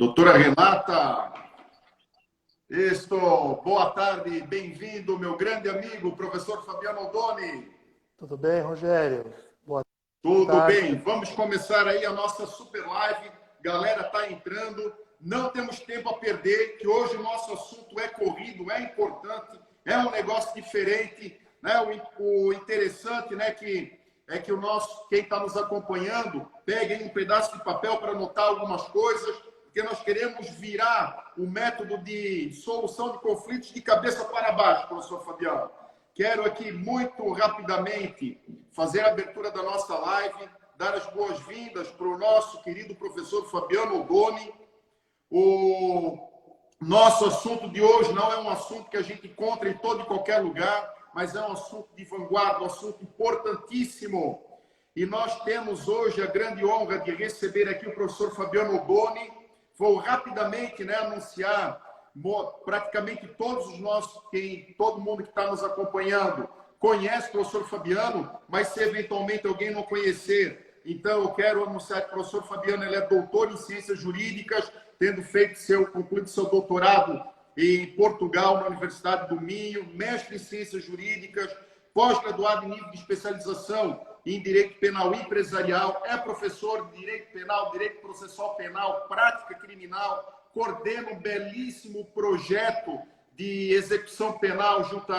Doutora Renata, boa tarde, bem-vindo, meu grande amigo, professor Fabiano Oldoni. Tudo bem, Rogério? Boa Tudo tarde. bem, vamos começar aí a nossa super live. Galera está entrando, não temos tempo a perder, que hoje o nosso assunto é corrido, é importante, é um negócio diferente, né? O interessante, né, que quem está nos acompanhando, pegue um pedaço de papel para anotar algumas coisas, porque nós queremos virar o método de solução de conflitos de cabeça para baixo, professor Fabiano. Quero aqui muito rapidamente fazer a abertura da nossa live, dar as boas-vindas para o nosso querido professor Fabiano Oldoni. O nosso assunto de hoje não é um assunto que a gente encontra em todo e qualquer lugar, mas é um assunto de vanguarda, um assunto importantíssimo. E nós temos hoje a grande honra de receber aqui o professor Fabiano Oldoni. Vou rapidamente, anunciar praticamente todos os nossos, todo mundo que está nos acompanhando conhece o professor Fabiano, mas se eventualmente alguém não conhecer, então eu quero anunciar que o professor Fabiano ele é doutor em ciências jurídicas, tendo concluído seu doutorado em Portugal, na Universidade do Minho, mestre em ciências jurídicas, pós-graduado em nível de especialização em Direito Penal Empresarial, é professor de Direito Penal, Direito Processual Penal, Prática Criminal, coordena um belíssimo projeto de execução penal junto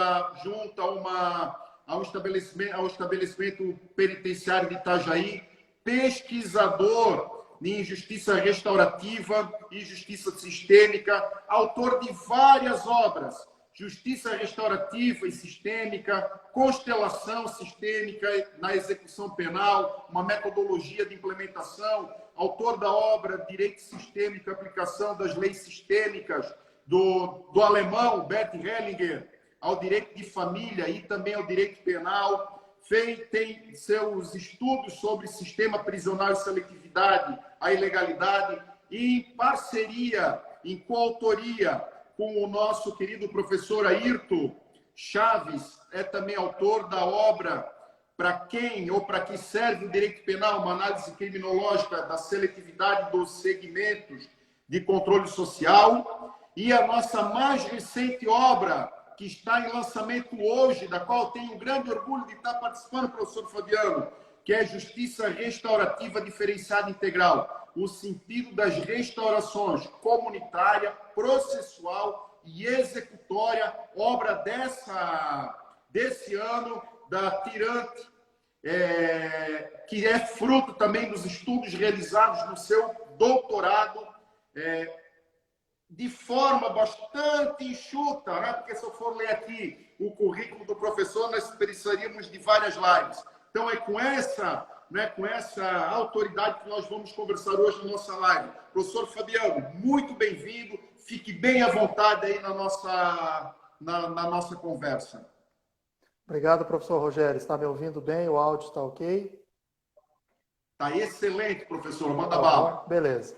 ao estabelecimento penitenciário de Itajaí, pesquisador em justiça restaurativa e justiça sistêmica, autor de várias obras, Justiça Restaurativa e Sistêmica, Constelação Sistêmica na Execução Penal, uma metodologia de implementação, autor da obra Direito Sistêmico e Aplicação das Leis Sistêmicas, do alemão Bert Hellinger, ao Direito de Família e também ao Direito Penal, tem seus estudos sobre sistema prisional e seletividade, a ilegalidade, e em parceria, em coautoria, com o nosso querido professor Ayrton Chaves, é também autor da obra Para quem ou para que serve o direito penal, uma análise criminológica da seletividade dos segmentos de controle social, e a nossa mais recente obra, que está em lançamento hoje, da qual tenho um grande orgulho de estar participando, professor Fabiano, que é Justiça Restaurativa Diferenciada Integral, o sentido das restaurações comunitária, processual e executória, obra desse ano da Tirante, que é fruto também dos estudos realizados no seu doutorado, de forma bastante enxuta, né? Porque se eu for ler aqui o currículo do professor, nós precisaríamos de várias lives. Então, é com essa autoridade que nós vamos conversar hoje na nossa live. Professor Fabiano, muito bem-vindo. Fique bem à vontade aí na nossa conversa. Obrigado, professor Rogério. Está me ouvindo bem? O áudio está ok? Está excelente, professor. Manda bala. Beleza.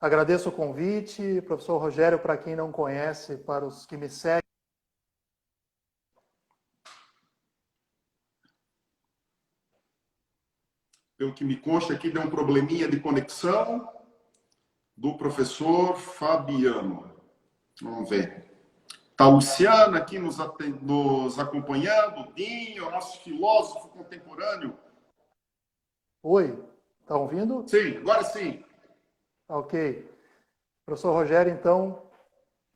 Agradeço o convite. Professor Rogério, para quem não conhece, para os que me seguem, pelo que me consta aqui, deu um probleminha de conexão do professor Fabiano. Vamos ver. Está a Luciana aqui nos acompanhando, Dinho, nosso filósofo contemporâneo. Oi, está ouvindo? Sim, agora sim. Ok. Professor Rogério, então,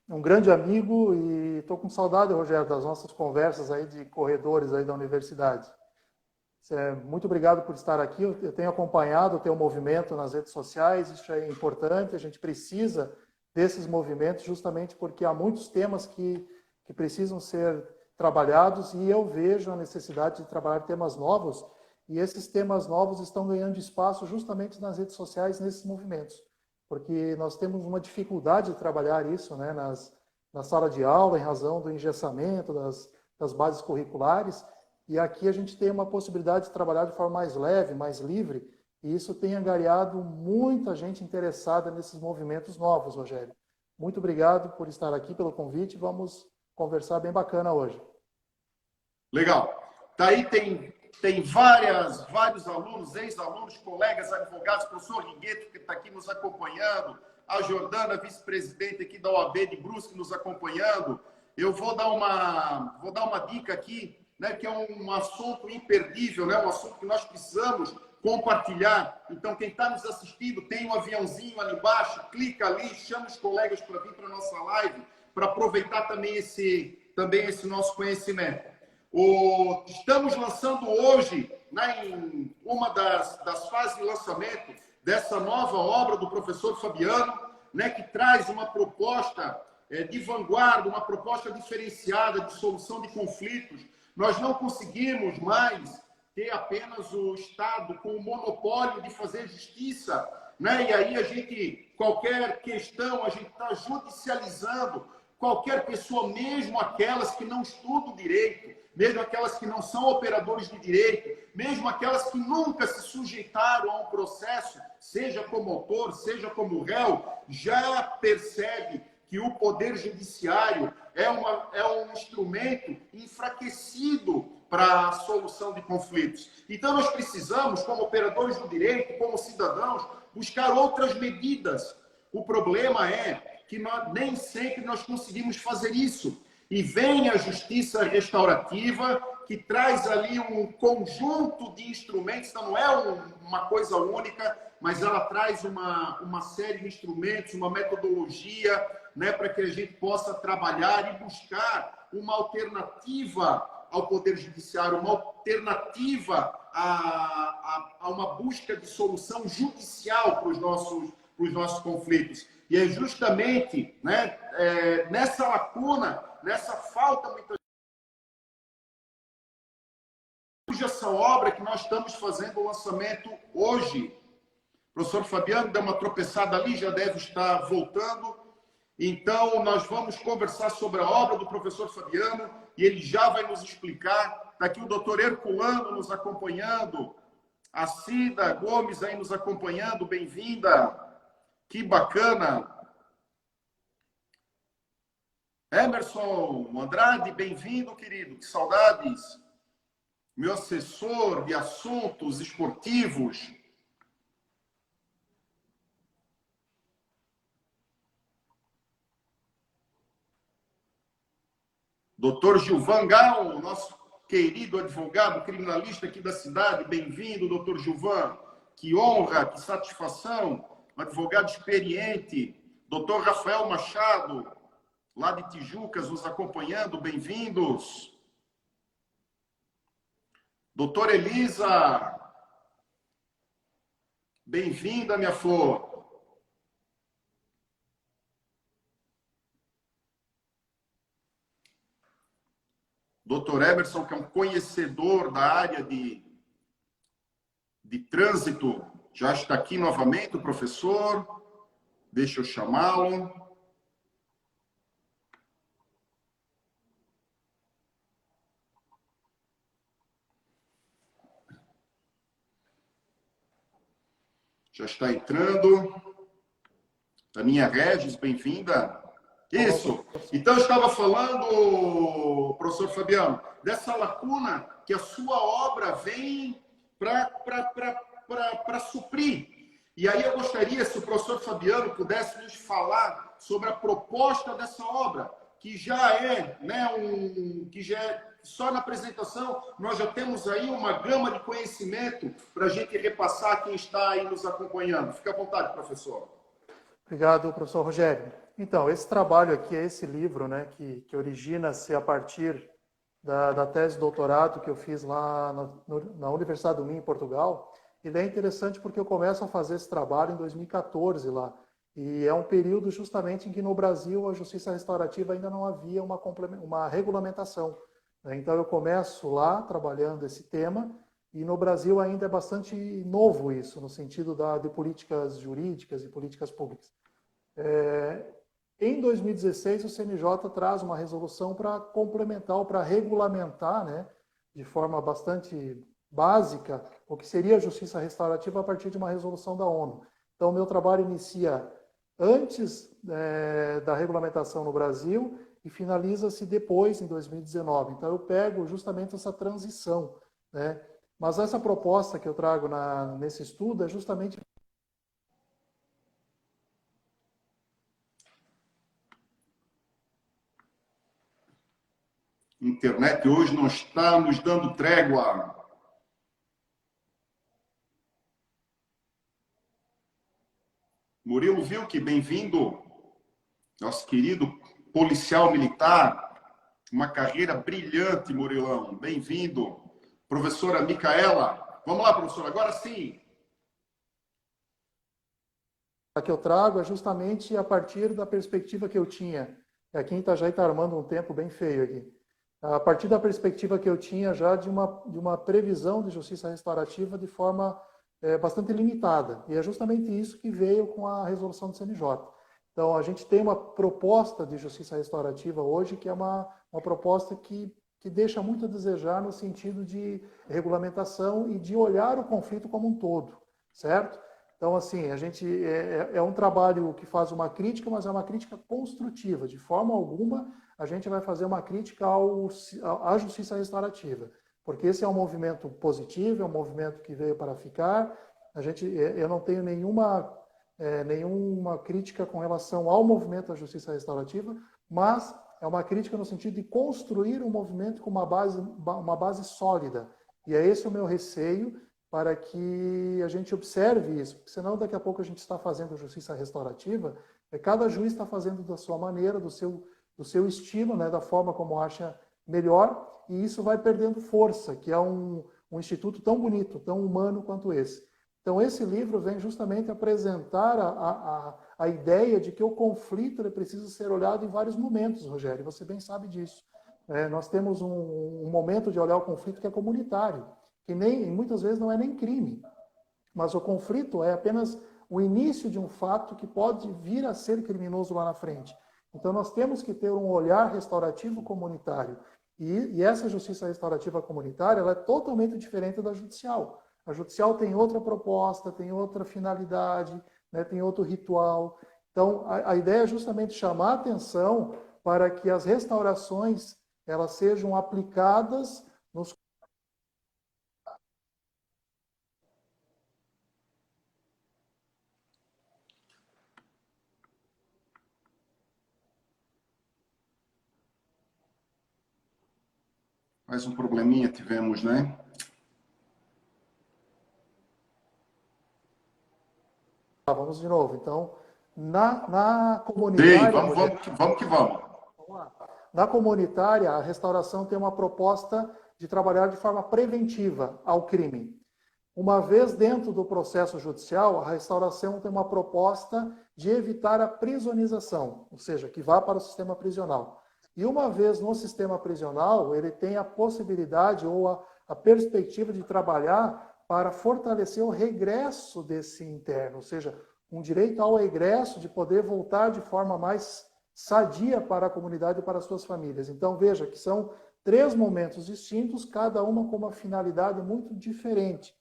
um grande amigo, e estou com saudade, Rogério, das nossas conversas aí de corredores aí da universidade. Muito obrigado por estar aqui. Eu tenho acompanhado o teu movimento nas redes sociais, isso é importante, a gente precisa desses movimentos justamente porque há muitos temas que precisam ser trabalhados e eu vejo a necessidade de trabalhar temas novos e esses temas novos estão ganhando espaço justamente nas redes sociais, nesses movimentos, porque nós temos uma dificuldade de trabalhar isso, né, na sala de aula, em razão do engessamento das bases curriculares. E aqui a gente tem uma possibilidade de trabalhar de forma mais leve, mais livre, e isso tem angariado muita gente interessada nesses movimentos novos, Rogério. Muito obrigado por estar aqui, pelo convite. Vamos conversar bem bacana hoje. Legal. Daí tem vários alunos, ex-alunos, colegas, advogados, professor Rigueto, que está aqui nos acompanhando, a Jordana, vice-presidente aqui da OAB de Brusque, nos acompanhando. Eu vou dar uma dica aqui, né, que é um assunto imperdível, né, um assunto que nós precisamos compartilhar. Então, quem está nos assistindo, tem um aviãozinho ali embaixo, clica ali, chama os colegas para vir para a nossa live, para aproveitar também esse nosso conhecimento. Estamos lançando hoje, né, em uma das fases de lançamento dessa nova obra do professor Fabiano, né, que traz uma proposta de vanguarda, uma proposta diferenciada de solução de conflitos. Nós não conseguimos mais ter apenas o Estado com o monopólio de fazer justiça, né? E aí qualquer questão, a gente está judicializando qualquer pessoa, mesmo aquelas que não estudam direito, mesmo aquelas que não são operadores de direito, mesmo aquelas que nunca se sujeitaram a um processo, seja como autor, seja como réu, já percebe que o Poder Judiciário é um instrumento enfraquecido para a solução de conflitos. Então, nós precisamos, como operadores do direito, como cidadãos, buscar outras medidas. O problema é que nem sempre nós conseguimos fazer isso. E vem a justiça restaurativa, que traz ali um conjunto de instrumentos, então não é uma coisa única, mas ela traz uma série de instrumentos, uma metodologia, né, para que a gente possa trabalhar e buscar uma alternativa ao Poder Judiciário, uma alternativa a uma busca de solução judicial para os nossos conflitos. E é justamente, né, nessa lacuna, nessa falta, muitas vezes, essa obra que nós estamos fazendo o lançamento hoje. O professor Fabiano deu uma tropeçada ali, já deve estar voltando. Então, nós vamos conversar sobre a obra do professor Fabiano e ele já vai nos explicar. Está aqui o doutor Herculano nos acompanhando, a Cida Gomes aí nos acompanhando, bem-vinda. Que bacana. Emerson Andrade, bem-vindo, querido. Que saudades. Meu assessor de assuntos esportivos. Doutor Gilvan Gal, nosso querido advogado criminalista aqui da cidade. Bem-vindo, doutor Gilvan. Que honra, que satisfação. Um advogado experiente. Doutor Rafael Machado, lá de Tijucas, nos acompanhando. Bem-vindos. Doutora Elisa, bem-vinda, minha flor. Doutor Emerson, que é um conhecedor da área de trânsito, já está aqui novamente, o professor. Deixa eu chamá-lo. Já está entrando. Aninha Regis, bem-vinda. Isso. Então, eu estava falando, professor Fabiano, dessa lacuna que a sua obra vem para suprir. E aí eu gostaria, se o professor Fabiano pudesse nos falar sobre a proposta dessa obra, que já é, né, só na apresentação nós já temos aí uma gama de conhecimento para a gente repassar a quem está aí nos acompanhando. Fique à vontade, professor. Obrigado, professor Rogério. Então, esse trabalho aqui é esse livro, né, que origina-se a partir da tese de doutorado que eu fiz lá na Universidade do Minho, em Portugal. Ele é interessante porque eu começo a fazer esse trabalho em 2014 lá. E é um período justamente em que no Brasil a justiça restaurativa ainda não havia uma regulamentação. Então eu começo lá trabalhando esse tema e no Brasil ainda é bastante novo isso, no sentido de políticas jurídicas e políticas públicas. Em 2016, o CNJ traz uma resolução para complementar ou para regulamentar, né, de forma bastante básica, o que seria a justiça restaurativa a partir de uma resolução da ONU. Então, o meu trabalho inicia antes da regulamentação no Brasil e finaliza-se depois, em 2019. Então, eu pego justamente essa transição, né? Mas essa proposta que eu trago nesse estudo é justamente internet hoje não está nos dando trégua. Murilo Vilke, bem-vindo. Nosso querido policial militar. Uma carreira brilhante, Murilão. Bem-vindo. Professora Micaela. Vamos lá, professora. Agora sim. A que eu trago é justamente a partir da perspectiva que eu tinha. Aqui em Itajaí está armando um tempo bem feio aqui. A partir da perspectiva que eu tinha já de uma previsão de justiça restaurativa de forma bastante limitada. E é justamente isso que veio com a resolução do CNJ. Então, a gente tem uma proposta de justiça restaurativa hoje que é uma proposta que deixa muito a desejar no sentido de regulamentação e de olhar o conflito como um todo, certo? Então, assim, a gente é um trabalho que faz uma crítica, mas é uma crítica construtiva. De forma alguma, a gente vai fazer uma crítica à justiça restaurativa, porque esse é um movimento positivo, é um movimento que veio para ficar. Eu não tenho nenhuma crítica com relação ao movimento da justiça restaurativa, mas é uma crítica no sentido de construir um movimento com uma base sólida. E é esse o meu receio, para que a gente observe isso, porque senão daqui a pouco a gente está fazendo justiça restaurativa, cada juiz está fazendo da sua maneira, do seu estilo, né, da forma como acha melhor, e isso vai perdendo força, que é um instituto tão bonito, tão humano quanto esse. Então, esse livro vem justamente apresentar a ideia de que o conflito ele precisa ser olhado em vários momentos, Rogério, você bem sabe disso. Nós temos um momento de olhar o conflito que é comunitário, que muitas vezes não é nem crime, mas o conflito é apenas o início de um fato que pode vir a ser criminoso lá na frente. Então, nós temos que ter um olhar restaurativo comunitário. E essa justiça restaurativa comunitária ela é totalmente diferente da judicial. A judicial tem outra proposta, tem outra finalidade, né, tem outro ritual. Então, a ideia é justamente chamar a atenção para que as restaurações elas sejam aplicadas nos Mais um probleminha tivemos, né? Vamos de novo. Então, na comunitária... Vamos que vamos. Vamos lá. Na comunitária, a restauração tem uma proposta de trabalhar de forma preventiva ao crime. Uma vez dentro do processo judicial, a restauração tem uma proposta de evitar a prisonização, ou seja, que vá para o sistema prisional. E uma vez no sistema prisional, ele tem a possibilidade ou a perspectiva de trabalhar para fortalecer o regresso desse interno, ou seja, um direito ao regresso de poder voltar de forma mais sadia para a comunidade e para as suas famílias. Então, veja que são 3 momentos distintos, cada uma com uma finalidade muito diferente.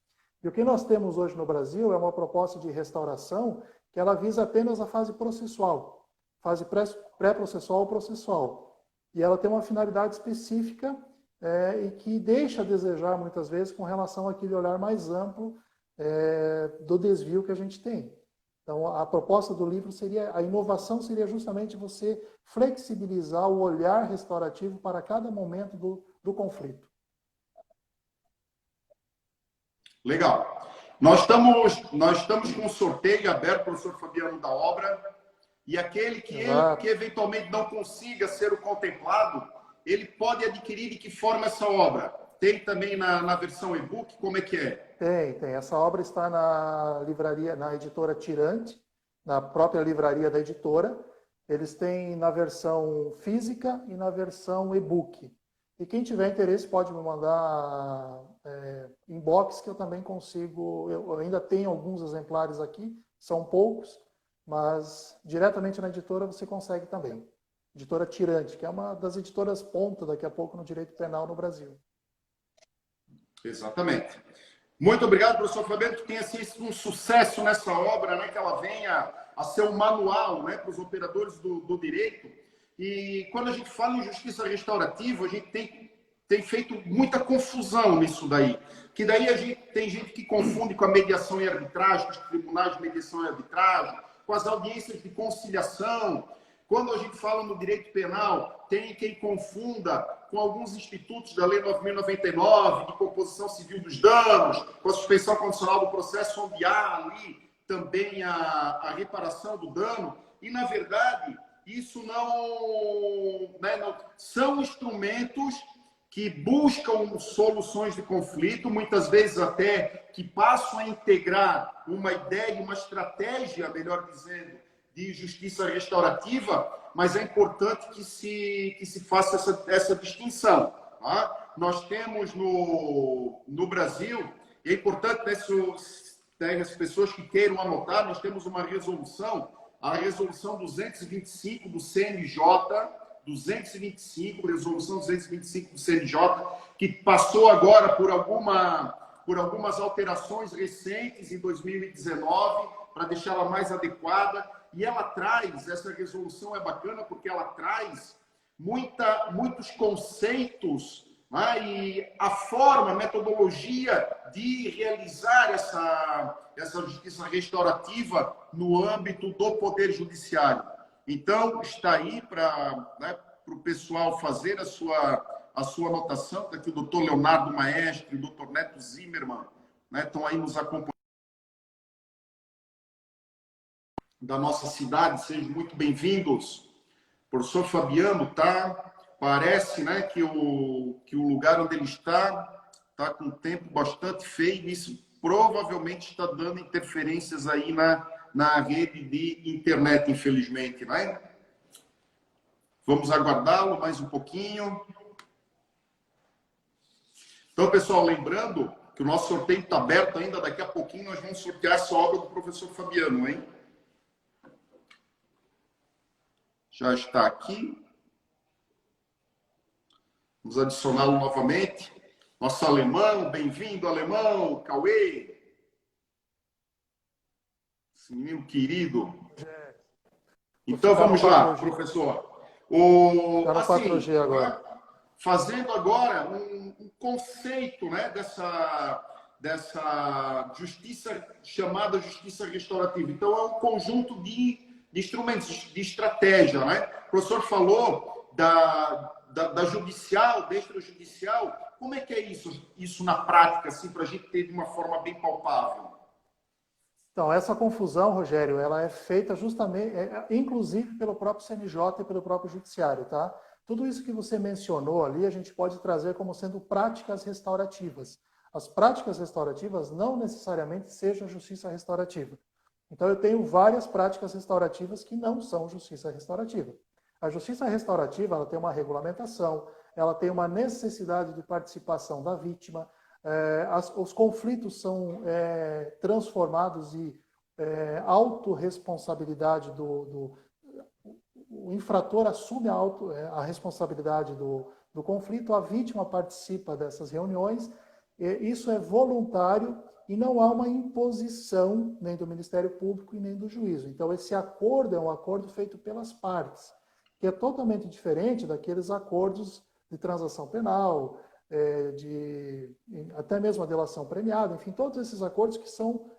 E o que nós temos hoje no Brasil é uma proposta de restauração que ela visa apenas a fase processual, fase pré-processual ou processual. E ela tem uma finalidade específica e que deixa a desejar, muitas vezes, com relação àquele olhar mais amplo do desvio que a gente tem. Então, a proposta do livro a inovação seria justamente você flexibilizar o olhar restaurativo para cada momento do conflito. Legal. Nós estamos com um sorteio aberto, professor Fabiano da Obra, e aquele que eventualmente não consiga ser o contemplado, ele pode adquirir de que forma essa obra? Tem também na versão e-book? Como é que é? Tem. Essa obra está na livraria, na editora Tirante, na própria livraria da editora. Eles têm na versão física e na versão e-book. E quem tiver interesse pode me mandar inbox, que eu também consigo. Eu ainda tenho alguns exemplares aqui, são poucos, mas diretamente na editora você consegue também. Editora Tirante, que é uma das editoras ponta daqui a pouco no direito penal no Brasil. Exatamente. Muito obrigado, professor Fabiano, que tenha sido um sucesso nessa obra, né, que ela venha a ser um manual, né, para os operadores do direito. E quando a gente fala em justiça restaurativa, a gente tem feito muita confusão nisso daí. Que daí tem gente que confunde com a mediação e arbitragem, com os tribunais de mediação e arbitragem, com as audiências de conciliação. Quando a gente fala no direito penal, tem quem confunda com alguns institutos da Lei 9.099, de composição civil dos danos, com a suspensão condicional do processo, onde há ali também a reparação do dano. E, na verdade, isso não são instrumentos que buscam soluções de conflito, muitas vezes até que passam a integrar uma ideia, uma estratégia, melhor dizendo, de justiça restaurativa, mas é importante que se faça essa distinção. Tá? Nós temos no Brasil, e é importante, as pessoas que queiram anotar, nós temos uma resolução, a resolução 225 do CNJ, resolução 225 do CNJ, que passou agora por algumas alterações recentes em 2019, para deixá-la mais adequada. E ela traz, essa resolução é bacana porque ela traz muitos conceitos, né? E a forma, a metodologia de realizar essa justiça restaurativa no âmbito do Poder Judiciário. Então, está aí para o pessoal fazer a sua anotação. Está aqui o doutor Leonardo Maestre e o doutor Neto Zimmermann, né? Estão aí nos acompanhando da nossa cidade. Sejam muito bem-vindos. O professor Fabiano, tá? Parece, né, que o lugar onde ele está com um tempo bastante feio. Isso provavelmente está dando interferências aí na rede de internet, infelizmente, né? Vamos aguardá-lo mais um pouquinho. Então, pessoal, lembrando que o nosso sorteio está aberto ainda. Daqui a pouquinho nós vamos sortear essa obra do professor Fabiano, hein? Já está aqui. Vamos adicioná-lo novamente. Nosso alemão, bem-vindo, alemão, Cauê. Esse menino querido. Então, vamos lá, professor. Está no 4G agora. Fazendo agora um conceito, né, dessa justiça chamada justiça restaurativa. Então, é um conjunto de instrumentos, de estratégia, né? O professor falou da judicial, da extrajudicial. Como é que é isso na prática, assim, para a gente ter de uma forma bem palpável? Então, essa confusão, Rogério, ela é feita justamente, inclusive pelo próprio CNJ e pelo próprio Judiciário, tá? Tudo isso que você mencionou ali, a gente pode trazer como sendo práticas restaurativas. As práticas restaurativas não necessariamente sejam justiça restaurativa. Então, eu tenho várias práticas restaurativas que não são justiça restaurativa. A justiça restaurativa, ela tem uma regulamentação, ela tem uma necessidade de participação da vítima, os conflitos são transformados em autorresponsabilidade o infrator assume a responsabilidade do conflito, a vítima participa dessas reuniões, isso é voluntário e não há uma imposição nem do Ministério Público e nem do juízo. Então, esse acordo é um acordo feito pelas partes, que é totalmente diferente daqueles acordos de transação penal, até mesmo a delação premiada, enfim, todos esses acordos que são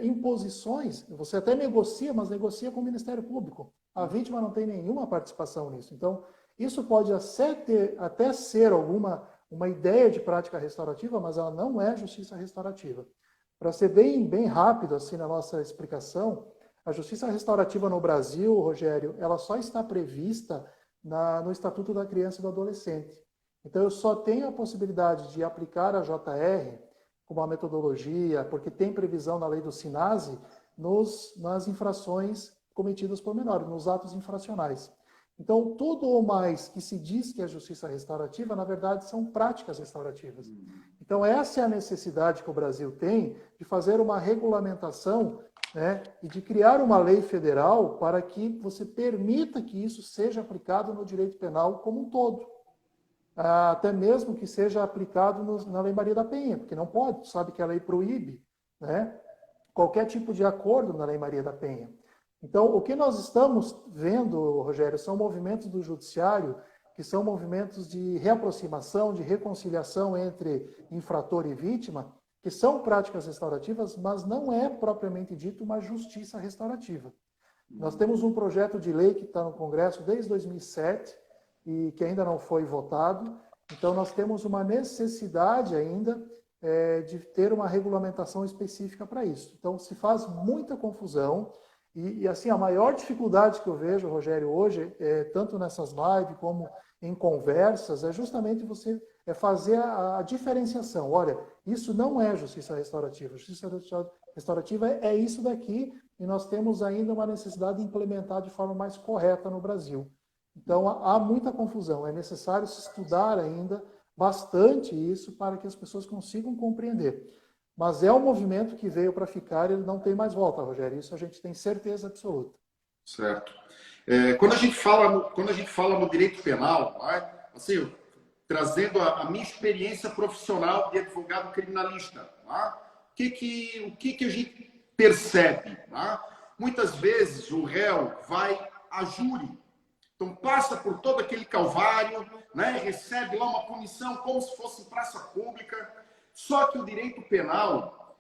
imposições. Você até negocia, mas negocia com o Ministério Público. A vítima não tem nenhuma participação nisso. Então, isso pode até ser uma ideia de prática restaurativa, mas ela não é justiça restaurativa. Para ser bem rápido assim na nossa explicação, a justiça restaurativa no Brasil, Rogério, ela só está prevista no Estatuto da Criança e do Adolescente. Então, eu só tenho a possibilidade de aplicar a JR como uma metodologia, porque tem previsão na lei do SINASE, nas infrações cometidas por menores, nos atos infracionais. Então, tudo ou mais que se diz que é justiça restaurativa, na verdade, são práticas restaurativas. Então, essa é a necessidade que o Brasil tem de fazer uma regulamentação, né, e de criar uma lei federal para que você permita que isso seja aplicado no direito penal como um todo. Até mesmo que seja aplicado na Lei Maria da Penha, porque não pode, sabe que a lei proíbe, né, qualquer tipo de acordo na Lei Maria da Penha. Então, o que nós estamos vendo, Rogério, são movimentos do judiciário que são movimentos de reaproximação, de reconciliação entre infrator e vítima, que são práticas restaurativas, mas não é propriamente dito uma justiça restaurativa. Nós temos um projeto de lei que está no Congresso desde 2007 e que ainda não foi votado. Então, nós temos uma necessidade ainda de ter uma regulamentação específica para isso. Então, se faz muita confusão e assim, a maior dificuldade que eu vejo, Rogério, hoje, tanto nessas lives como em conversas, é justamente você fazer a diferenciação. Olha, isso não é justiça restaurativa. Justiça restaurativa é isso daqui e nós temos ainda uma necessidade de implementar de forma mais correta no Brasil. Então, há muita confusão. É necessário se estudar ainda bastante isso para que as pessoas consigam compreender. Mas é um movimento que veio para ficar e ele não tem mais volta, Rogério. Isso a gente tem certeza absoluta. Certo. Quando a gente fala no direito penal, assim, trazendo a minha experiência profissional de advogado criminalista, o que a gente percebe? Muitas vezes o réu vai a júri, então passa por todo aquele calvário, recebe lá uma punição como se fosse em praça pública. Só que o direito penal,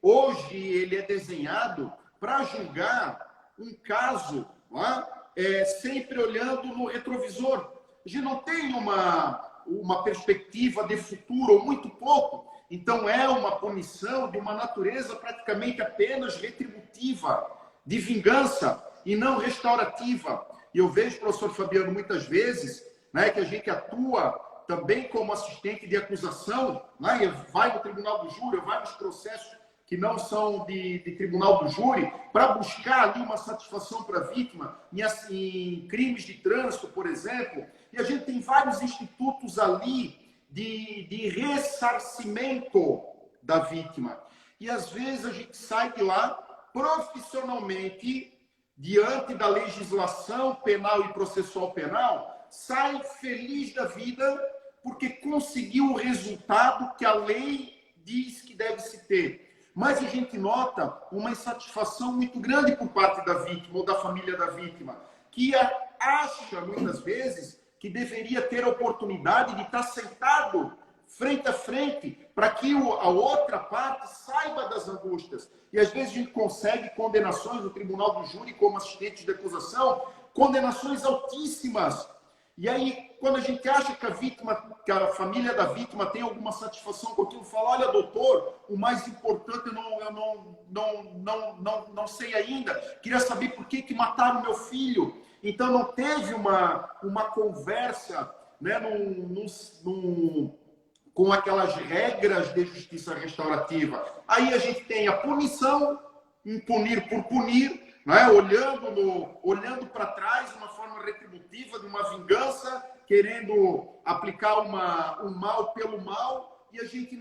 hoje ele é desenhado para julgar um caso sempre olhando no retrovisor. A gente não tem uma perspectiva de futuro, ou muito pouco. Então é uma punição de uma natureza praticamente apenas retributiva, de vingança e não restaurativa. E eu vejo, professor Fabiano, muitas vezes, que a gente atua também como assistente de acusação, vai no tribunal do júri, vai nos processos que não são de tribunal do júri, para buscar ali uma satisfação para a vítima, em crimes de trânsito, por exemplo. E a gente tem vários institutos ali de ressarcimento da vítima. E às vezes a gente sai de lá profissionalmente, diante da legislação penal e processual penal, sai feliz da vida porque conseguiu o resultado que a lei diz que deve se ter. Mas a gente nota uma insatisfação muito grande por parte da vítima ou da família da vítima, que acha, muitas vezes, que deveria ter a oportunidade de estar sentado frente a frente para que a outra parte saiba das angústias. E às vezes a gente consegue condenações no tribunal do júri como assistente de acusação, condenações altíssimas. E aí, quando a gente acha que a família da vítima tem alguma satisfação com aquilo, fala, olha, doutor, o mais importante eu não sei ainda, queria saber por que mataram meu filho. Então não teve uma conversa, com aquelas regras de justiça restaurativa. Aí a gente tem a punição, punir por punir, olhando para trás, uma forma retributiva, de uma vingança, querendo aplicar um mal pelo mal, e a gente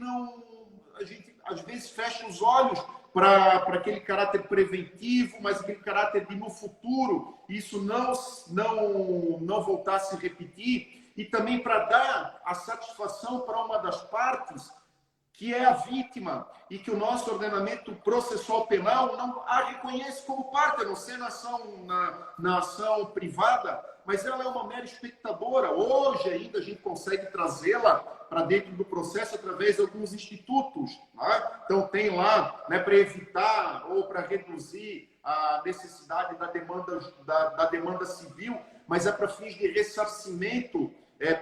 às vezes fecha os olhos para aquele caráter preventivo, mas aquele caráter de no futuro isso não voltar a se repetir, e também para dar a satisfação para uma das partes, que é a vítima, e que o nosso ordenamento processual penal não a reconhece como parte, a não ser na ação privada, mas ela é uma mera espectadora. Hoje ainda a gente consegue trazê-la para dentro do processo através de alguns institutos. Então tem lá, para evitar ou para reduzir a necessidade da demanda civil, mas é para fins de ressarcimento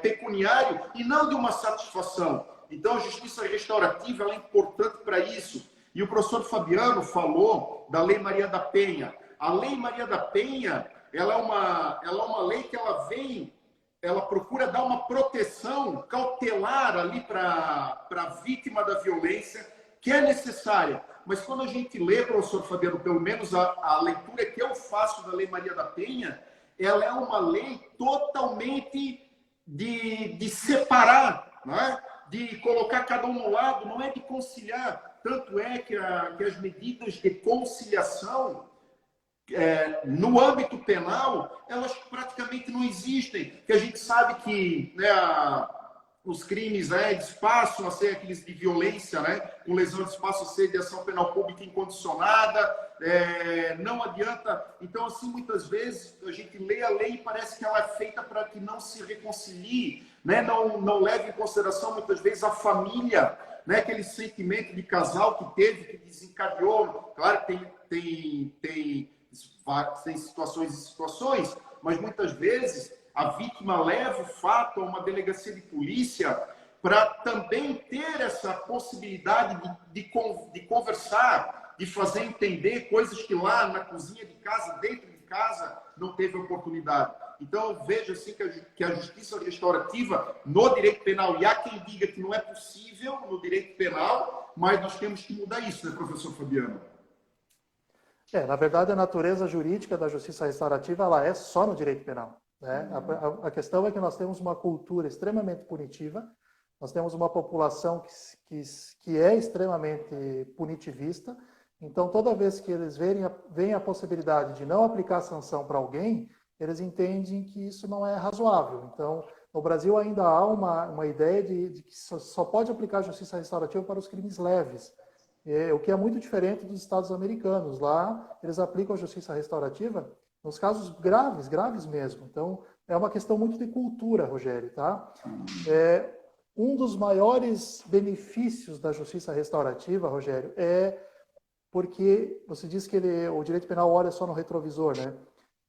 pecuniário e não de uma satisfação. Então, a justiça restaurativa ela é importante para isso. E o professor Fabiano falou da Lei Maria da Penha. A Lei Maria da Penha ela é uma lei que ela procura dar uma proteção cautelar ali para a vítima da violência, que é necessária. Mas quando a gente lê, professor Fabiano, pelo menos a leitura que eu faço da Lei Maria da Penha, ela é uma lei totalmente de separar, de colocar cada um no lado, não é de conciliar. Tanto é que as medidas de conciliação no âmbito penal, elas praticamente não existem. Que a gente sabe que os crimes de espaço, a ser aqueles de violência, com lesão de espaço, a ser de ação penal pública incondicionada, não adianta. Então, assim, muitas vezes a gente lê a lei e parece que ela é feita para que não se reconcilie, não leve em consideração muitas vezes a família, aquele sentimento de casal que teve, que desencadeou. Claro que tem situações e situações, mas muitas vezes a vítima leva o fato a uma delegacia de polícia para também ter essa possibilidade de conversar, de fazer entender coisas que lá na cozinha de casa, dentro de casa, não teve oportunidade. Então, eu vejo assim que a justiça restaurativa no direito penal, e há quem diga que não é possível no direito penal, mas nós temos que mudar isso, né, professor Fabiano? Na verdade, a natureza jurídica da justiça restaurativa ela é só no direito penal, né? A questão é que nós temos uma cultura extremamente punitiva, nós temos uma população que é extremamente punitivista, então toda vez que eles veem a possibilidade de não aplicar sanção para alguém, eles entendem que isso não é razoável. Então, no Brasil ainda há uma ideia de que só pode aplicar a justiça restaurativa para os crimes leves, o que é muito diferente dos Estados americanos. Lá, eles aplicam a justiça restaurativa nos casos graves, graves mesmo. Então, é uma questão muito de cultura, Rogério, tá? Um dos maiores benefícios da justiça restaurativa, Rogério, é porque você diz que o direito penal olha só no retrovisor, né?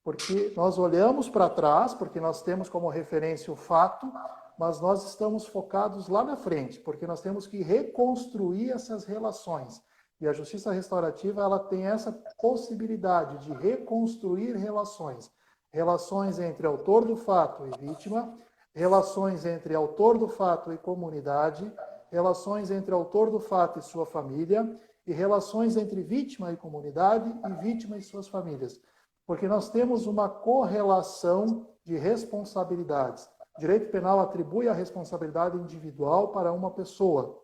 Porque nós olhamos para trás, porque nós temos como referência o fato, mas nós estamos focados lá na frente, porque nós temos que reconstruir essas relações. E a justiça restaurativa, ela tem essa possibilidade de reconstruir relações. Relações entre autor do fato e vítima, relações entre autor do fato e comunidade, relações entre autor do fato e sua família, e relações entre vítima e comunidade e vítima e suas famílias. Porque nós temos uma correlação de responsabilidades. O direito penal atribui a responsabilidade individual para uma pessoa.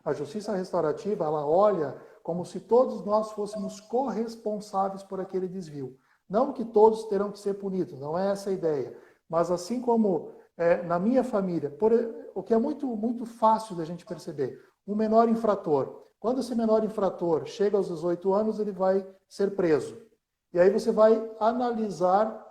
A justiça restaurativa, ela olha como se todos nós fôssemos corresponsáveis por aquele desvio. Não que todos terão que ser punidos, não é essa a ideia. Mas assim como na minha família, o que é muito, muito fácil da gente perceber, um menor infrator. Quando esse menor infrator chega aos 18 anos, ele vai ser preso. E aí você vai analisar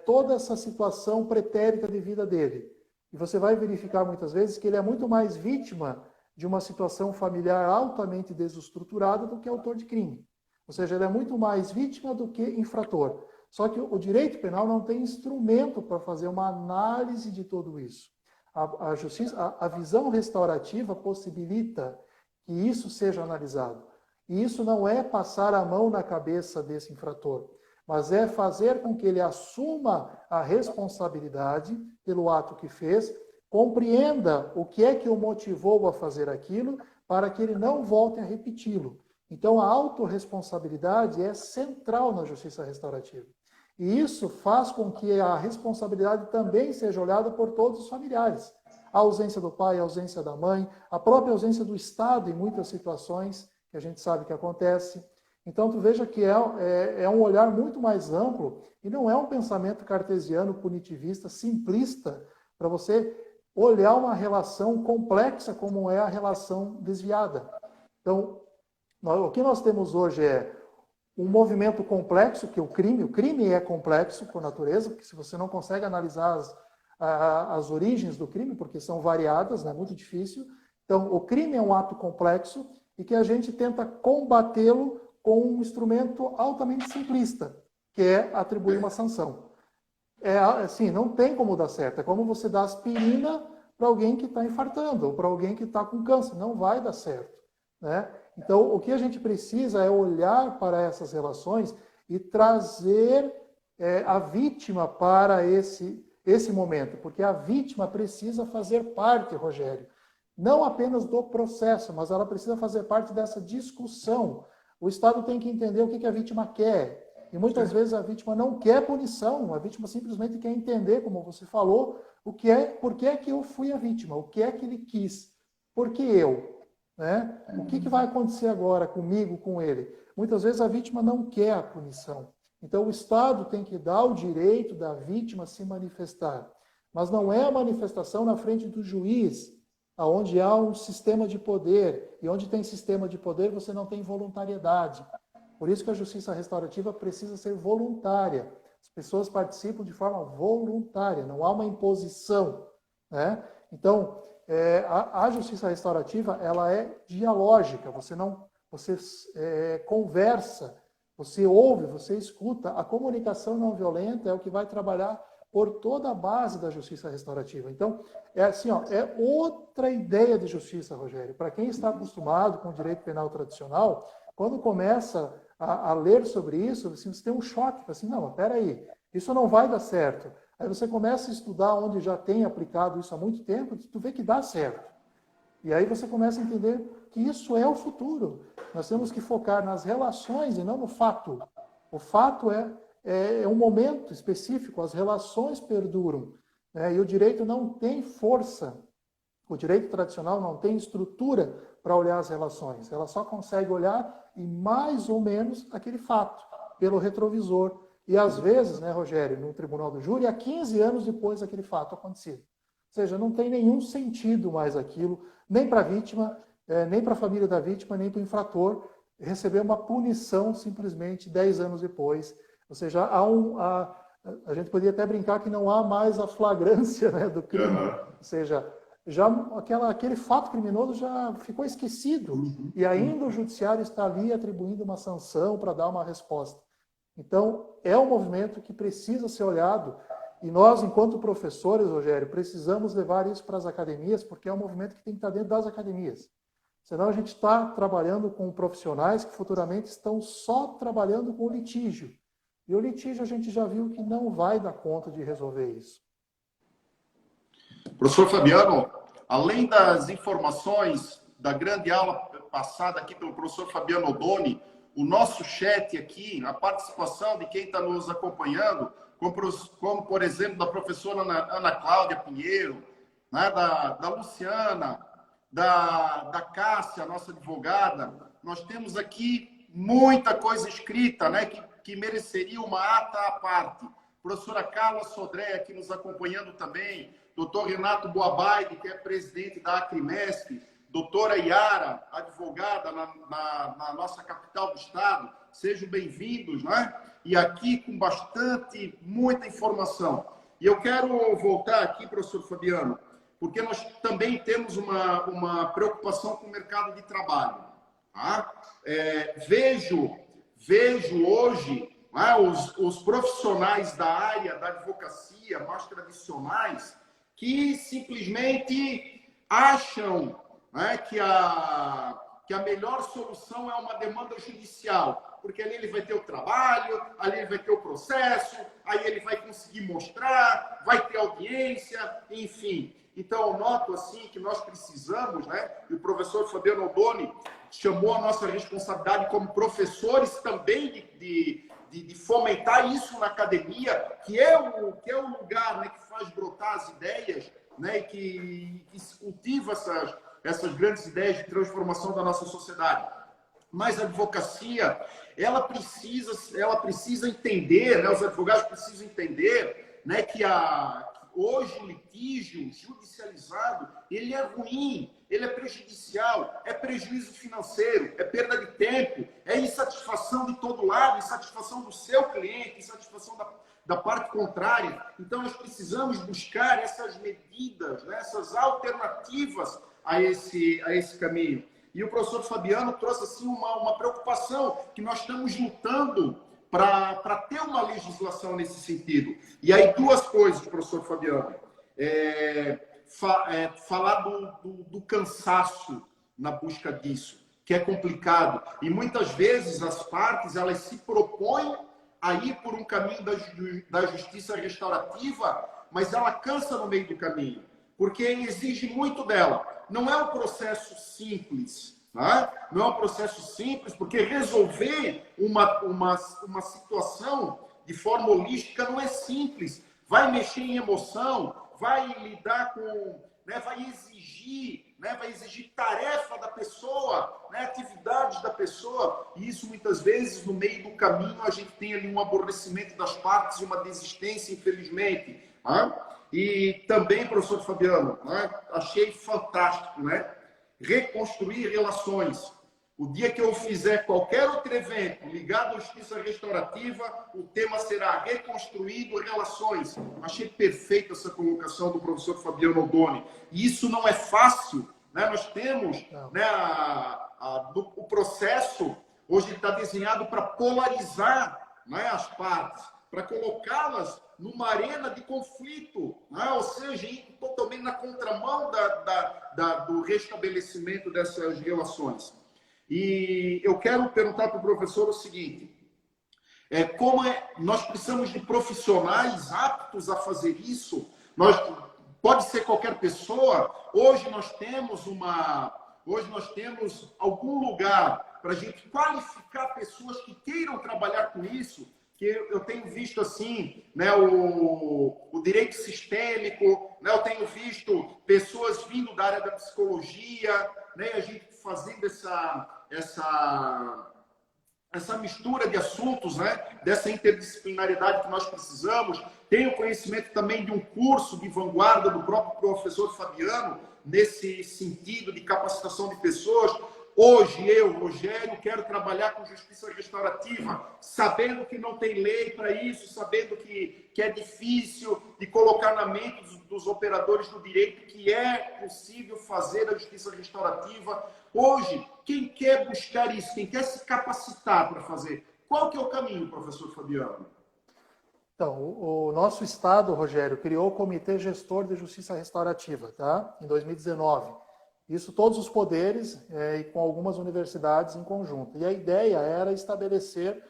toda essa situação pretérita de vida dele. E você vai verificar muitas vezes que ele é muito mais vítima de uma situação familiar altamente desestruturada do que autor de crime. Ou seja, ele é muito mais vítima do que infrator. Só que o direito penal não tem instrumento para fazer uma análise de tudo isso. A visão restaurativa possibilita que isso seja analisado. E isso não é passar a mão na cabeça desse infrator, mas é fazer com que ele assuma a responsabilidade pelo ato que fez, compreenda o que é que o motivou a fazer aquilo, para que ele não volte a repeti-lo. Então, a autorresponsabilidade é central na justiça restaurativa. E isso faz com que a responsabilidade também seja olhada por todos os familiares. A ausência do pai, a ausência da mãe, a própria ausência do Estado em muitas situações, que a gente sabe que acontece. Então, tu veja que é um olhar muito mais amplo e não é um pensamento cartesiano, punitivista, simplista, para você olhar uma relação complexa como é a relação desviada. Então, o que nós temos hoje é um movimento complexo, que o crime é complexo por natureza, porque se você não consegue analisar as origens do crime, porque são variadas, é muito difícil. Então, o crime é um ato complexo e que a gente tenta combatê-lo com um instrumento altamente simplista, que é atribuir uma sanção. Assim, não tem como dar certo. É como você dar aspirina para alguém que está infartando ou para alguém que está com câncer. Não vai dar certo, né? Então, o que a gente precisa é olhar para essas relações e trazer a vítima para esse momento, porque a vítima precisa fazer parte, Rogério, não apenas do processo, mas ela precisa fazer parte dessa discussão. O Estado tem que entender o que a vítima quer. E muitas vezes a vítima não quer punição, a vítima simplesmente quer entender, como você falou, por que é que eu fui a vítima, o que é que ele quis, por que eu, né? O que vai acontecer agora comigo, com ele? Muitas vezes a vítima não quer a punição. Então o Estado tem que dar o direito da vítima se manifestar. Mas não é a manifestação na frente do juiz, onde há um sistema de poder, e onde tem sistema de poder você não tem voluntariedade. Por isso que a justiça restaurativa precisa ser voluntária. As pessoas participam de forma voluntária, não há uma imposição, né? Então, a justiça restaurativa ela é dialógica, você conversa, Você ouve, você escuta. A comunicação não violenta é o que vai trabalhar por toda a base da justiça restaurativa. Então, é assim, ó, é outra ideia de justiça, Rogério. Para quem está acostumado com o direito penal tradicional, quando começa a ler sobre isso, assim, você tem um choque, assim, não, mas peraí, isso não vai dar certo. Aí você começa a estudar onde já tem aplicado isso há muito tempo, tu vê que dá certo. E aí você começa a entender que isso é o futuro. Nós temos que focar nas relações e não no fato. O fato é um momento específico, as relações perduram, né? E o direito não tem força, o direito tradicional não tem estrutura para olhar as relações, ela só consegue olhar em mais ou menos aquele fato, pelo retrovisor. E às vezes, né, Rogério, no tribunal do júri, há 15 anos depois daquele fato acontecido. Ou seja, não tem nenhum sentido mais aquilo, nem para a vítima, nem para a família da vítima, nem para o infrator, receber uma punição simplesmente 10 anos depois. Ou seja, a gente poderia até brincar que não há mais a flagrância, né, do crime. Ou seja, já aquele fato criminoso já ficou esquecido. E ainda o judiciário está ali atribuindo uma sanção para dar uma resposta. Então, é um movimento que precisa ser olhado. E nós, enquanto professores, Rogério, precisamos levar isso para as academias, porque é um movimento que tem que estar dentro das academias. Senão a gente está trabalhando com profissionais que futuramente estão só trabalhando com o litígio. E o litígio a gente já viu que não vai dar conta de resolver isso. Professor Fabiano, além das informações da grande aula passada aqui pelo professor Fabiano Odoni, o nosso chat aqui, a participação de quem está nos acompanhando, como por exemplo, da professora Ana Cláudia Pinheiro, né, da Luciana, da Cássia, nossa advogada, nós temos aqui muita coisa escrita, né, que mereceria uma ata à parte. Professora Carla Sodré aqui nos acompanhando também, doutor Renato Boabaide, que é presidente da Acrimesp, doutora Yara, advogada na nossa capital do estado, sejam bem-vindos, né? E aqui com muita informação. E eu quero voltar aqui, professor Fabiano, porque nós também temos uma preocupação com o mercado de trabalho. Tá? Vejo hoje, né, os profissionais da área da advocacia mais tradicionais que simplesmente acham, né, que a melhor solução é uma demanda judicial, porque ali ele vai ter o trabalho, ali ele vai ter o processo, aí ele vai conseguir mostrar, vai ter audiência, enfim. Então, eu noto assim que nós precisamos, né, e o professor Fabiano Odoni chamou a nossa responsabilidade como professores também de fomentar isso na academia, que é o lugar, né, que faz brotar as ideias, né, e que se cultiva essas grandes ideias de transformação da nossa sociedade. Mas a advocacia, ela precisa entender, né, os advogados precisam entender, né, que hoje o litígio judicializado, ele é ruim, ele é prejudicial, é prejuízo financeiro, é perda de tempo, é insatisfação de todo lado, insatisfação do seu cliente, insatisfação da parte contrária. Então, nós precisamos buscar essas medidas, né, essas alternativas a esse caminho. E o professor Fabiano trouxe assim, uma preocupação que nós estamos lutando para ter uma legislação nesse sentido. E aí, duas coisas, professor Fabiano. Falar do cansaço na busca disso, que é complicado. E muitas vezes as partes elas se propõem a ir por um caminho da justiça restaurativa, mas ela cansa no meio do caminho, porque exige muito dela. Não é um processo simples. Não é um processo simples, porque resolver uma situação de forma holística não é simples. Vai mexer em emoção, vai lidar com, né, vai exigir tarefa da pessoa, né, atividades da pessoa, e isso muitas vezes no meio do caminho a gente tem ali um aborrecimento das partes e uma desistência, infelizmente. E também, professor Fabiano, achei fantástico, né? Reconstruir relações. O dia que eu fizer qualquer outro evento ligado à justiça restaurativa, o tema será reconstruindo relações. Achei perfeita essa colocação do professor Fabiano Odoni. E isso não é fácil, né? Nós temos, né, o processo Hoje ele está desenhado para polarizar, né, as partes, para colocá-las numa arena de conflito, né? Ou seja, ir totalmente na contramão do restabelecimento dessas relações. E eu quero perguntar para o professor o seguinte: nós precisamos de profissionais aptos a fazer isso? Pode ser qualquer pessoa. Hoje nós temos algum lugar para a gente qualificar pessoas que queiram trabalhar com isso, que eu tenho visto assim, né, o direito sistêmico, né, eu tenho visto pessoas vindo da área da psicologia, né, a gente fazendo essa mistura de assuntos, né, dessa interdisciplinaridade que nós precisamos. Tenho conhecimento também de um curso de vanguarda do próprio professor Fabiano, nesse sentido de capacitação de pessoas. Hoje, eu, Rogério, quero trabalhar com justiça restaurativa, sabendo que não tem lei para isso, sabendo que é difícil de colocar na mente dos operadores do direito que é possível fazer a justiça restaurativa. Hoje, quem quer buscar isso, quem quer se capacitar para fazer, qual que é o caminho, professor Fabiano? Então, o nosso Estado, Rogério, criou o Comitê Gestor de Justiça Restaurativa, tá? Em 2019. Isso todos os poderes e com algumas universidades em conjunto. E a ideia era estabelecer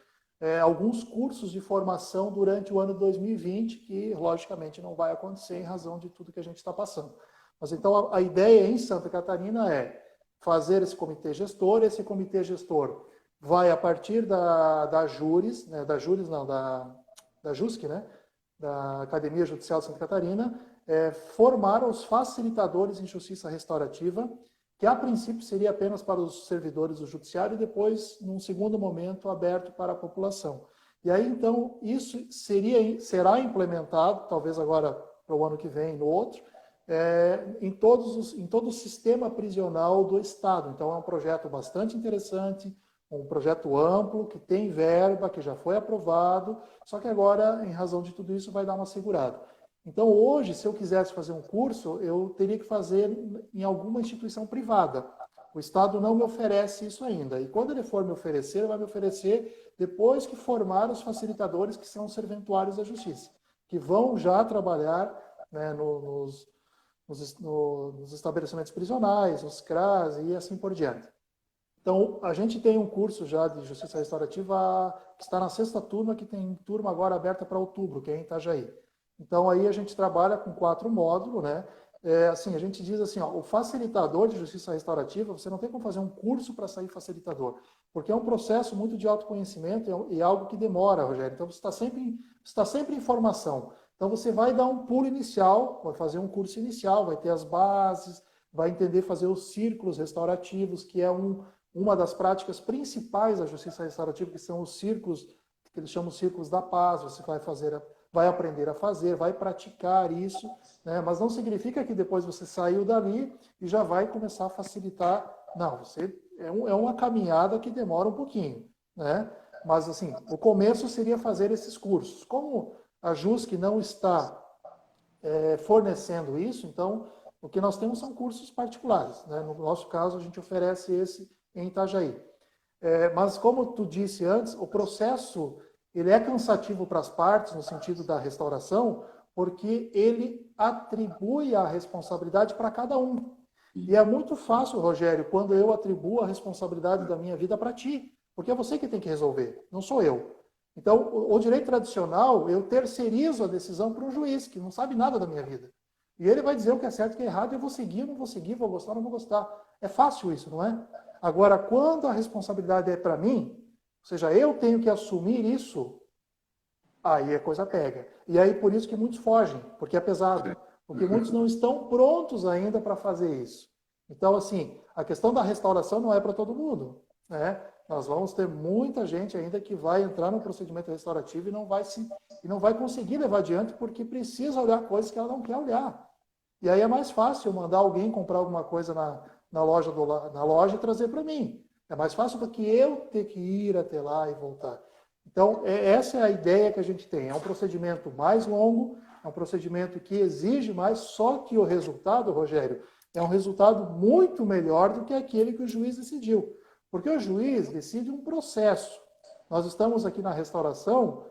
alguns cursos de formação durante o ano de 2020, que logicamente não vai acontecer em razão de tudo que a gente está passando. Mas então a ideia em Santa Catarina é fazer esse comitê gestor. Esse comitê gestor vai a partir da JURIS, né, da JUSC, né, da Academia Judicial de Santa Catarina, formar os facilitadores em justiça restaurativa, que a princípio seria apenas para os servidores do judiciário e depois, num segundo momento, aberto para a população. E aí, então, isso será implementado, talvez agora para o ano que vem, no outro, em todo o sistema prisional do Estado. Então, é um projeto bastante interessante, um projeto amplo, que tem verba, que já foi aprovado, só que agora, em razão de tudo isso, vai dar uma segurada. Então, hoje, se eu quisesse fazer um curso, eu teria que fazer em alguma instituição privada. O Estado não me oferece isso ainda. E quando ele for me oferecer, ele vai me oferecer depois que formar os facilitadores, que são os serventuários da justiça, que vão já trabalhar, né, nos estabelecimentos prisionais, nos CRAS e assim por diante. Então, a gente tem um curso já de justiça restaurativa que está na 6ª turma, que tem turma agora aberta para outubro, que é em Itajaí. Então, aí a gente trabalha com 4 módulos, né? Assim, a gente diz assim, ó, o facilitador de justiça restaurativa, você não tem como fazer um curso para sair facilitador, porque é um processo muito de autoconhecimento e algo que demora, Rogério. Então, você está sempre em formação. Então, você vai dar um pulo inicial, vai fazer um curso inicial, vai ter as bases, vai entender fazer os círculos restaurativos, que é uma das práticas principais da justiça restaurativa, que são os círculos, que eles chamam de círculos da paz. Você vai aprender a fazer, vai praticar isso, né? Mas não significa que depois você saiu dali e já vai começar a facilitar. Não, é uma caminhada que demora um pouquinho, né? Mas, assim, o começo seria fazer esses cursos. Como a JUSC não está fornecendo isso, então, o que nós temos são cursos particulares, né? No nosso caso, a gente oferece esse em Itajaí. Mas, como tu disse antes, o processo ele é cansativo para as partes, no sentido da restauração, porque ele atribui a responsabilidade para cada um. E é muito fácil, Rogério, quando eu atribuo a responsabilidade da minha vida para ti, porque é você que tem que resolver, não sou eu. Então, o direito tradicional, eu terceirizo a decisão para um juiz, que não sabe nada da minha vida. E ele vai dizer o que é certo e o que é errado, eu vou seguir, não vou seguir, vou gostar, não vou gostar. É fácil isso, não é? Agora, quando a responsabilidade é para mim, ou seja, eu tenho que assumir isso, aí a coisa pega. E aí por isso que muitos fogem, porque é pesado. Porque muitos não estão prontos ainda para fazer isso. Então, assim, a questão da restauração não é para todo mundo, né? Nós vamos ter muita gente ainda que vai entrar no procedimento restaurativo e não vai conseguir levar adiante porque precisa olhar coisas que ela não quer olhar. E aí é mais fácil mandar alguém comprar alguma coisa na loja e trazer para mim. É mais fácil do que eu ter que ir até lá e voltar. Então, essa é a ideia que a gente tem. É um procedimento mais longo, é um procedimento que exige mais, só que o resultado, Rogério, é um resultado muito melhor do que aquele que o juiz decidiu. Porque o juiz decide um processo. Nós estamos aqui na restauração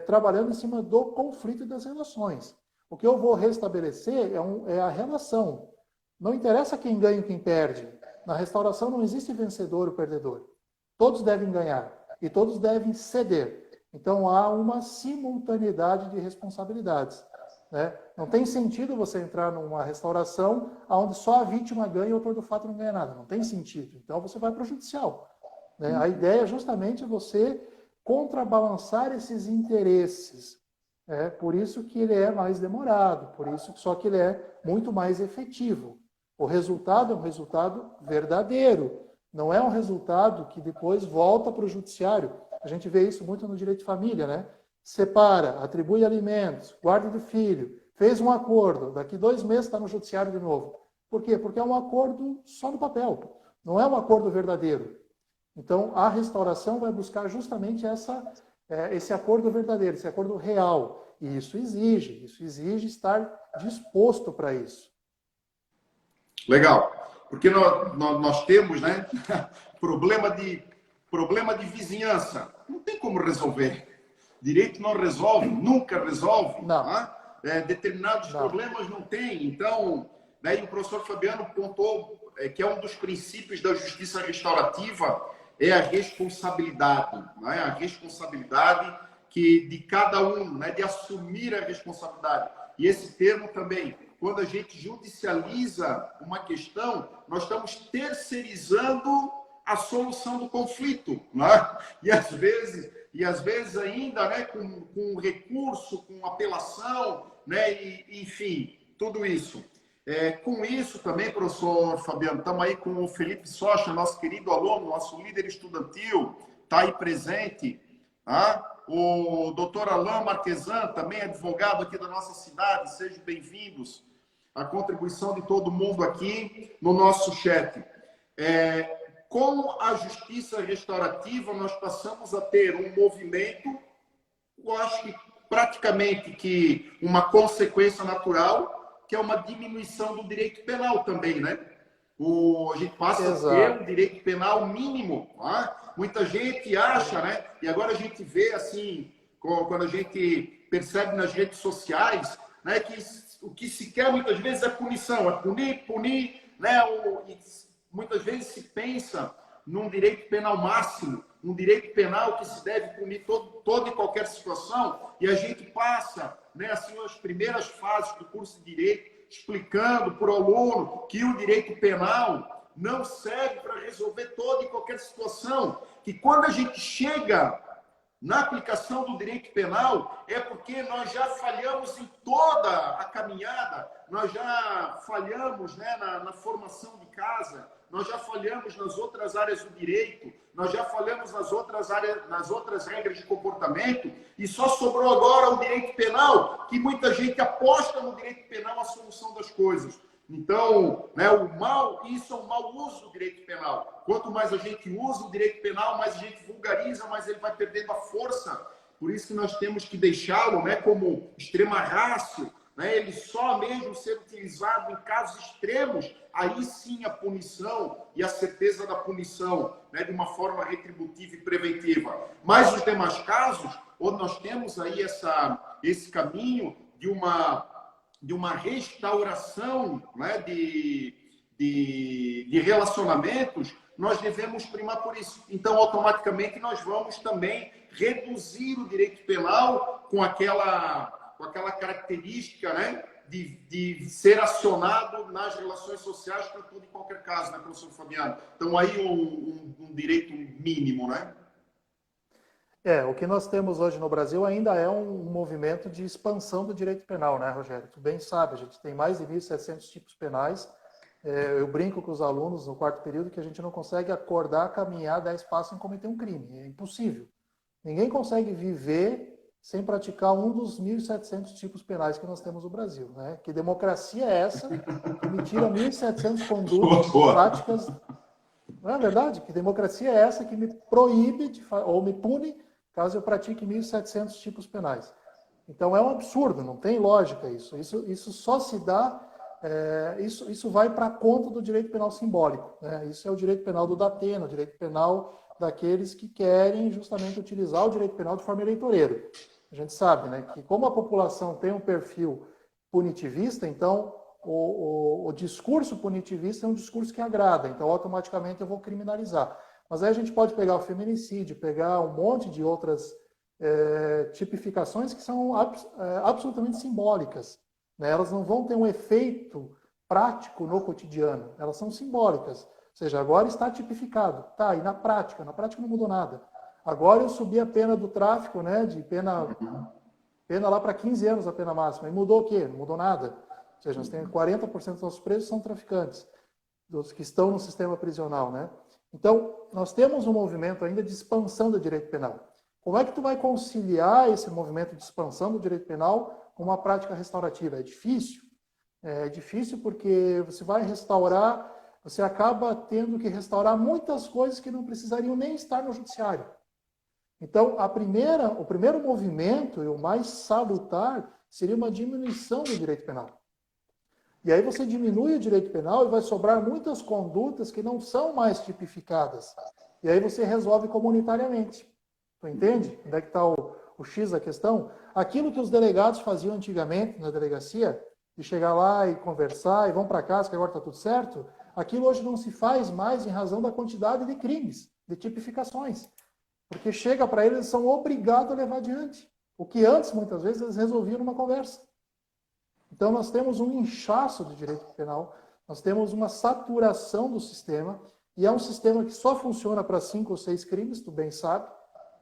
trabalhando em cima do conflito e das relações. O que eu vou restabelecer é a relação. Não interessa quem ganha e quem perde. Na restauração não existe vencedor ou perdedor. Todos devem ganhar e todos devem ceder. Então há uma simultaneidade de responsabilidades. Né? Não tem sentido você entrar numa restauração onde só a vítima ganha e o autor do fato não ganha nada. Não tem sentido. Então você vai para o judicial. Né? A ideia é justamente você contrabalançar esses interesses. Por isso que ele é mais demorado, por isso só que ele é muito mais efetivo. O resultado é um resultado verdadeiro, não é um resultado que depois volta para o judiciário. A gente vê isso muito no direito de família, né? Separa, atribui alimentos, guarda do filho, fez um acordo, daqui 2 meses está no judiciário de novo. Por quê? Porque é um acordo só no papel, não é um acordo verdadeiro. Então, a restauração vai buscar justamente esse acordo verdadeiro, esse acordo real. E isso exige estar disposto para isso. Legal. Porque nós temos, né, problema de vizinhança. Não tem como resolver. Direito não resolve, nunca resolve. Não. Tá? Determinados problemas não tem. Então, daí o professor Fabiano pontuou que é um dos princípios da justiça restaurativa, é a responsabilidade. Né? A responsabilidade de cada um, né? De assumir a responsabilidade. E esse termo também, quando a gente judicializa uma questão, nós estamos terceirizando a solução do conflito. Né? E às vezes ainda, né, com recurso, com apelação, né, e, enfim, tudo isso. Com isso também, professor Fabiano, estamos aí com o Felipe Socha, nosso querido aluno, nosso líder estudantil, está aí presente. Tá? O doutor Alain Marquesan, também advogado aqui da nossa cidade, sejam bem-vindos. A contribuição de todo mundo aqui no nosso chat. Com a justiça restaurativa, nós passamos a ter um movimento, eu acho que praticamente que uma consequência natural, que é uma diminuição do direito penal também, né? A gente passa a ter um direito penal mínimo. Tá? Muita gente acha, né? E agora a gente vê, assim, quando a gente percebe nas redes sociais, né, que o que se quer muitas vezes é punição, é punir, né? E muitas vezes se pensa num direito penal máximo, um direito penal que se deve punir toda e qualquer situação, e a gente passa, né, assim, as primeiras fases do curso de Direito, explicando para o aluno que o direito penal não serve para resolver toda e qualquer situação, que quando a gente chega na aplicação do direito penal, é porque nós já falhamos em toda a caminhada, nós já falhamos, né, na formação de casa, nós já falhamos nas outras áreas do direito, nós já falhamos nas outras áreas, nas outras regras de comportamento, e só sobrou agora o direito penal, que muita gente aposta no direito penal a solução das coisas. Então, né, isso é um mau uso do direito penal. Quanto mais a gente usa o direito penal, mais a gente vulgariza, mais ele vai perdendo a força. Por isso que nós temos que deixá-lo, né, como extrema ratio, né, ele só mesmo ser utilizado em casos extremos, aí sim a punição e a certeza da punição, né, de uma forma retributiva e preventiva. Mas os demais casos, onde nós temos aí esse caminho de uma restauração, né, de relacionamentos, nós devemos primar por isso. Então, automaticamente, nós vamos também reduzir o direito penal com aquela característica, né, de ser acionado nas relações sociais para tudo e qualquer caso, né, professor Fabiano? Então, aí um direito mínimo, né? O que nós temos hoje no Brasil ainda é um movimento de expansão do direito penal, né, Rogério? Tu bem sabe, a gente tem mais de 1.700 tipos penais. Eu brinco com os alunos no 4º período que a gente não consegue acordar, caminhar 10 passos sem cometer um crime. É impossível. Ninguém consegue viver sem praticar um dos 1.700 tipos penais que nós temos no Brasil, né? Que democracia é essa que me tira 1.700 condutas, práticas... Não é verdade? Que democracia é essa que me proíbe ou me pune caso eu pratique 1.700 tipos penais. Então é um absurdo, não tem lógica isso. Isso só se dá isso vai para a conta do direito penal simbólico, né? Isso é o direito penal do Datena, o direito penal daqueles que querem justamente utilizar o direito penal de forma eleitoreira. A gente sabe, né, que como a população tem um perfil punitivista, então o discurso punitivista é um discurso que agrada, então automaticamente eu vou criminalizar. Mas aí a gente pode pegar o feminicídio, pegar um monte de outras tipificações que são absolutamente simbólicas, né? Elas não vão ter um efeito prático no cotidiano, elas são simbólicas. Ou seja, agora está tipificado. Tá, e na prática não mudou nada. Agora eu subi a pena do tráfico, né, de pena lá para 15 anos a pena máxima. E mudou o quê? Não mudou nada. Ou seja, nós temos 40% dos nossos presos são traficantes, dos que estão no sistema prisional, né? Então, nós temos um movimento ainda de expansão do direito penal. Como é que tu vai conciliar esse movimento de expansão do direito penal com uma prática restaurativa? É difícil. É difícil porque você vai restaurar, você acaba tendo que restaurar muitas coisas que não precisariam nem estar no judiciário. Então, o primeiro movimento, e o mais salutar, seria uma diminuição do direito penal. E aí você diminui o direito penal e vai sobrar muitas condutas que não são mais tipificadas. E aí você resolve comunitariamente. Tu entende? Onde é que está o X da questão? Aquilo que os delegados faziam antigamente na delegacia, de chegar lá e conversar e vão para casa que agora está tudo certo, aquilo hoje não se faz mais em razão da quantidade de crimes, de tipificações. Porque chega para eles, eles são obrigados a levar adiante. O que antes, muitas vezes, eles resolviam numa conversa. Então, nós temos um inchaço de direito penal, nós temos uma saturação do sistema, e é um sistema que só funciona para 5 ou 6 crimes, tu bem sabe,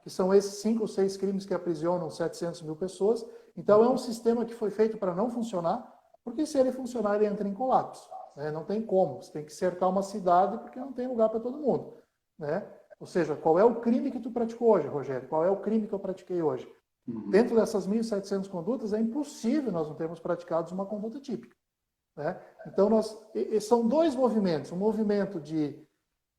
que são esses 5 ou 6 crimes que aprisionam 700 mil pessoas. Então, é um sistema que foi feito para não funcionar, porque se ele funcionar, ele entra em colapso. Né? Não tem como, você tem que cercar uma cidade, porque não tem lugar para todo mundo. Né? Ou seja, qual é o crime que tu praticou hoje, Rogério? Qual é o crime que eu pratiquei hoje? Dentro dessas 1.700 condutas, é impossível nós não termos praticado uma conduta típica. Né? Então, são dois movimentos. Um movimento de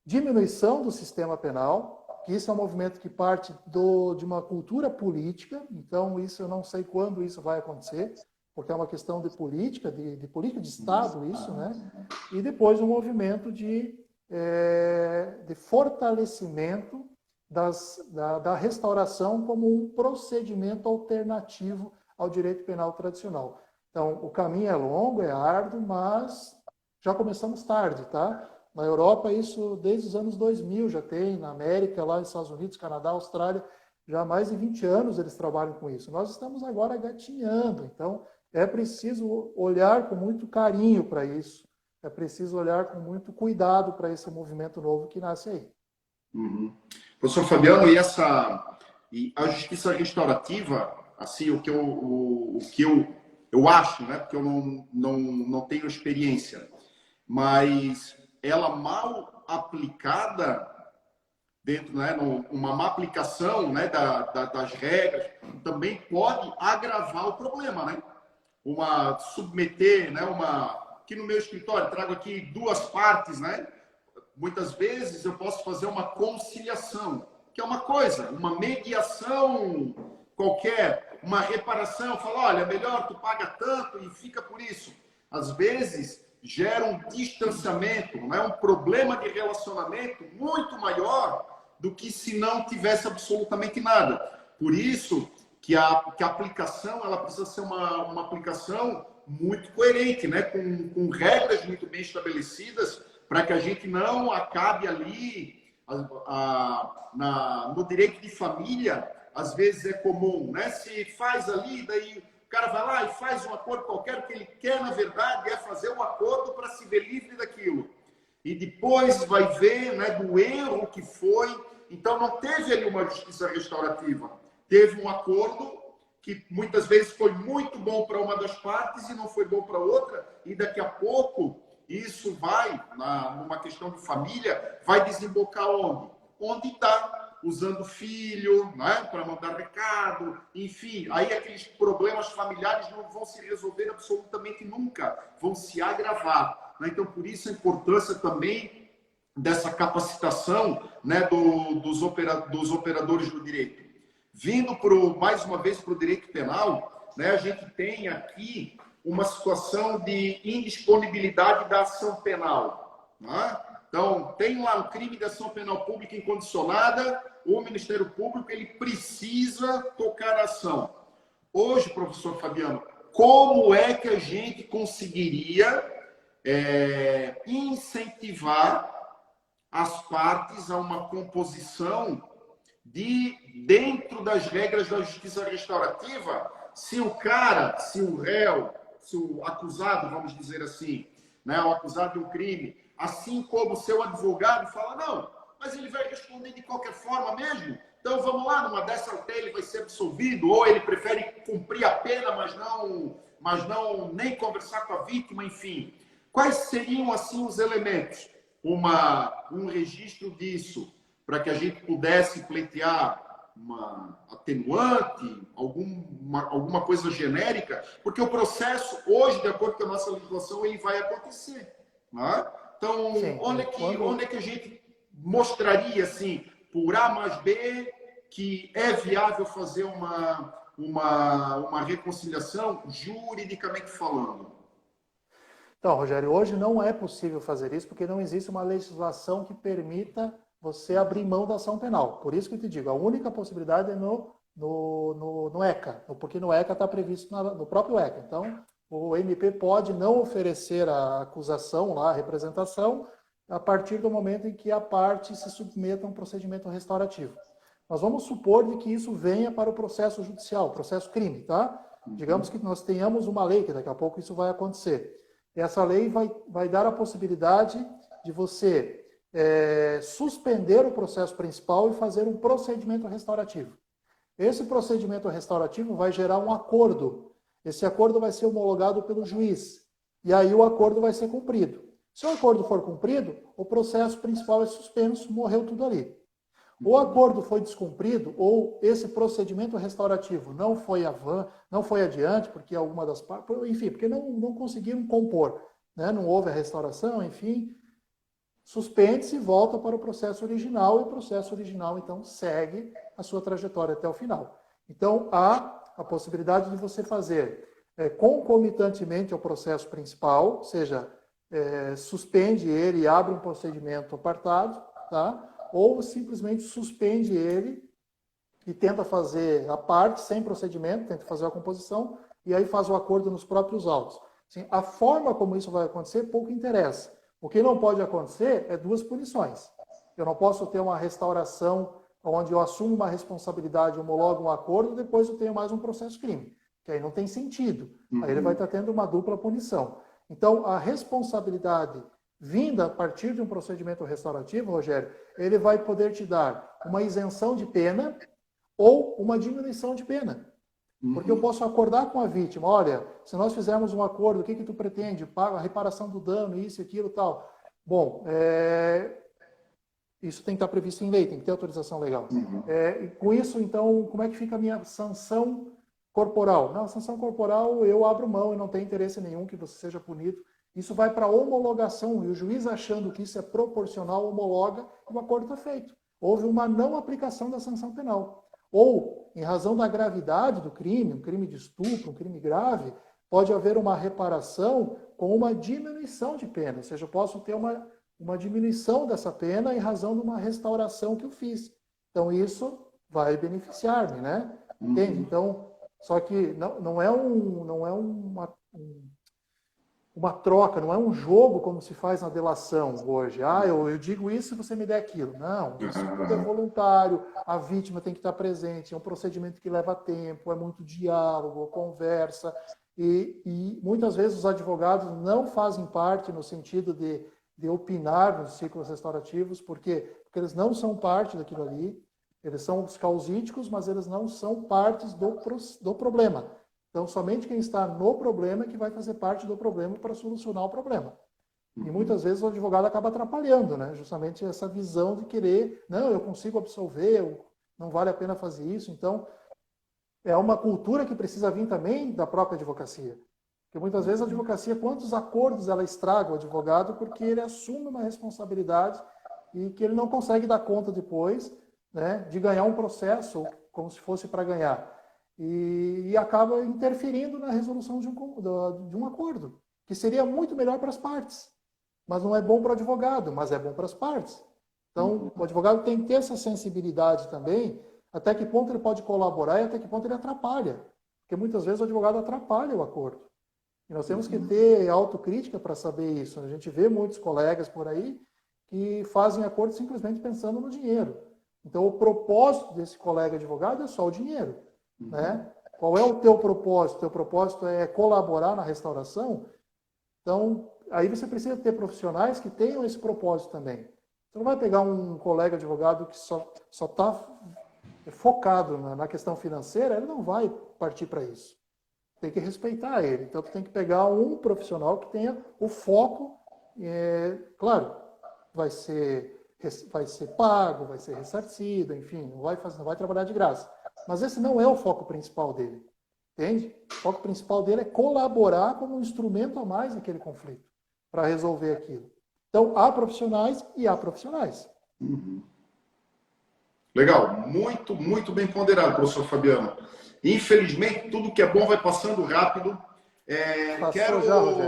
diminuição do sistema penal, que isso é um movimento que parte de uma cultura política. Então, isso eu não sei quando isso vai acontecer, porque é uma questão de política, de política de Estado, isso, né? E depois um movimento de fortalecimento da restauração como um procedimento alternativo ao direito penal tradicional. Então, o caminho é longo, é árduo, mas já começamos tarde, tá? Na Europa, isso desde os anos 2000 já tem, na América, lá nos Estados Unidos, Canadá, Austrália, já há mais de 20 anos eles trabalham com isso. Nós estamos agora gatinhando, então é preciso olhar com muito carinho para isso, é preciso olhar com muito cuidado para esse movimento novo que nasce aí. Uhum. Professor Fabiano, e a justiça restaurativa, assim, o que eu acho, né, porque eu não tenho experiência, mas ela mal aplicada dentro, né, uma má aplicação, né, das regras, também pode agravar o problema, né? Submeter, né, aqui no meu escritório, trago aqui 2 partes, né? Muitas vezes eu posso fazer uma conciliação, que é uma coisa, uma mediação qualquer, uma reparação, falar, olha, melhor tu paga tanto e fica por isso. Às vezes gera um distanciamento, né? Um problema de relacionamento muito maior do que se não tivesse absolutamente nada. Por isso que a aplicação ela precisa ser uma aplicação muito coerente, né? Com regras muito bem estabelecidas, para que a gente não acabe ali no direito de família. Às vezes é comum, né? Se faz ali, daí o cara vai lá e faz um acordo qualquer, o que ele quer, na verdade, é fazer um acordo para se ver livre daquilo. E depois vai ver, né, do erro que foi. Então, não teve ali uma justiça restaurativa. Teve um acordo que muitas vezes foi muito bom para uma das partes e não foi bom para outra. E daqui a pouco, isso vai, numa questão de família, vai desembocar onde? Onde está. Usando filho, né, para mandar recado, enfim, aí aqueles problemas familiares não vão se resolver absolutamente nunca, vão se agravar. Né? Então, por isso a importância também dessa capacitação, né, dos operadores do direito. Vindo mais uma vez para o direito penal, né, a gente tem aqui uma situação de indisponibilidade da ação penal. Né? Então, tem lá um crime de ação penal pública incondicionada, o Ministério Público ele precisa tocar a ação. Hoje, professor Fabiano, como é que a gente conseguiria incentivar as partes a uma composição dentro das regras da justiça restaurativa, se o cara, se o réu, se o acusado, vamos dizer assim, né, o acusado de um crime, assim como o seu advogado fala, não, mas ele vai responder de qualquer forma mesmo, então vamos lá, numa dessa até ele vai ser absolvido, ou ele prefere cumprir a pena, mas não nem conversar com a vítima, enfim. Quais seriam, assim, os elementos? Um registro disso, para que a gente pudesse pleitear uma atenuante, alguma coisa genérica, porque o processo, hoje, de acordo com a nossa legislação, ele vai acontecer. Né? Então, Sim, onde é que a gente mostraria, assim, por A mais B, que é viável fazer uma reconciliação juridicamente falando? Então, Rogério, hoje não é possível fazer isso porque não existe uma legislação que permita você abrir mão da ação penal. Por isso que eu te digo, a única possibilidade é no ECA, porque no ECA está previsto no próprio ECA. Então, o MP pode não oferecer a acusação, lá, a representação, a partir do momento em que a parte se submeta a um procedimento restaurativo. Nós vamos supor de que isso venha para o processo judicial, processo crime, tá? Digamos que nós tenhamos uma lei, que daqui a pouco isso vai acontecer. Essa lei vai dar a possibilidade de você suspender o processo principal e fazer um procedimento restaurativo. Esse procedimento restaurativo vai gerar um acordo. Esse acordo vai ser homologado pelo juiz. E aí o acordo vai ser cumprido. Se o acordo for cumprido, o processo principal é suspenso, morreu tudo ali. O acordo foi descumprido ou esse procedimento restaurativo não foi adiante, porque alguma das partes, enfim, porque não conseguiram compor, né? Não houve a restauração, enfim, suspende-se e volta para o processo original, e o processo original, então, segue a sua trajetória até o final. Então, há a possibilidade de você fazer concomitantemente ao processo principal, ou seja, suspende ele e abre um procedimento apartado, tá? Ou simplesmente suspende ele e tenta fazer a parte, sem procedimento, tenta fazer a composição, e aí faz o acordo nos próprios autos. Assim, a forma como isso vai acontecer pouco interessa. O que não pode acontecer é duas punições. Eu não posso ter uma restauração onde eu assumo uma responsabilidade, homologo um acordo, e depois eu tenho mais um processo crime, que aí não tem sentido. Aí ele vai estar tendo uma dupla punição. Então, a responsabilidade vinda a partir de um procedimento restaurativo, Rogério, ele vai poder te dar uma isenção de pena ou uma diminuição de pena. Porque eu posso acordar com a vítima, olha, se nós fizermos um acordo, o que tu pretende? Paga a reparação do dano, isso, aquilo, tal. Bom, isso tem que estar previsto em lei, tem que ter autorização legal. E com isso, então, como é que fica a minha sanção corporal? Na sanção corporal, eu abro mão e não tenho interesse nenhum que você seja punido. Isso vai para homologação, e o juiz, achando que isso é proporcional, homologa, e o acordo está feito. Houve uma não aplicação da sanção penal. Ou, em razão da gravidade do crime, um crime de estupro, um crime grave, pode haver uma reparação com uma diminuição de pena. Ou seja, eu posso ter uma diminuição dessa pena em razão de uma restauração que eu fiz. Então, isso vai beneficiar-me, né? Entende? Então, só que não é uma troca, não é um jogo como se faz na delação hoje. Eu digo isso e você me der aquilo. Não, isso tudo é voluntário, a vítima tem que estar presente, é um procedimento que leva tempo, é muito diálogo, conversa, e muitas vezes os advogados não fazem parte no sentido de opinar nos ciclos restaurativos, porque eles não são parte daquilo ali, eles são os causídicos, mas eles não são partes do problema. Então, somente quem está no problema é que vai fazer parte do problema para solucionar o problema. E muitas vezes o advogado acaba atrapalhando, né? Justamente essa visão de querer, não, eu consigo absolver, não vale a pena fazer isso. Então, é uma cultura que precisa vir também da própria advocacia. Porque muitas vezes a advocacia, quantos acordos ela estraga o advogado porque ele assume uma responsabilidade e que ele não consegue dar conta depois, né, de ganhar um processo como se fosse para ganhar. e acaba interferindo na resolução de um acordo, que seria muito melhor para as partes. Mas não é bom para o advogado, mas é bom para as partes. Então, o advogado tem que ter essa sensibilidade também, até que ponto ele pode colaborar e até que ponto ele atrapalha. Porque muitas vezes o advogado atrapalha o acordo. E nós temos que ter autocrítica para saber isso. A gente vê muitos colegas por aí que fazem acordo simplesmente pensando no dinheiro. Então, o propósito desse colega advogado é só o dinheiro. Né? Qual é o teu propósito? O teu propósito é colaborar na restauração? Então, aí você precisa ter profissionais que tenham esse propósito também. Você não vai pegar um colega advogado que só está focado na questão financeira, ele não vai partir para isso. Tem que respeitar ele. Então, tu tem que pegar um profissional que tenha o foco, claro, vai ser pago, vai ser ressarcido, enfim, não vai trabalhar de graça. Mas esse não é o foco principal dele. Entende? O foco principal dele é colaborar como um instrumento a mais naquele conflito, para resolver aquilo. Então, há profissionais e há profissionais. Legal. Muito, muito bem ponderado, professor Fabiano. Infelizmente, tudo que é bom vai passando rápido. Quero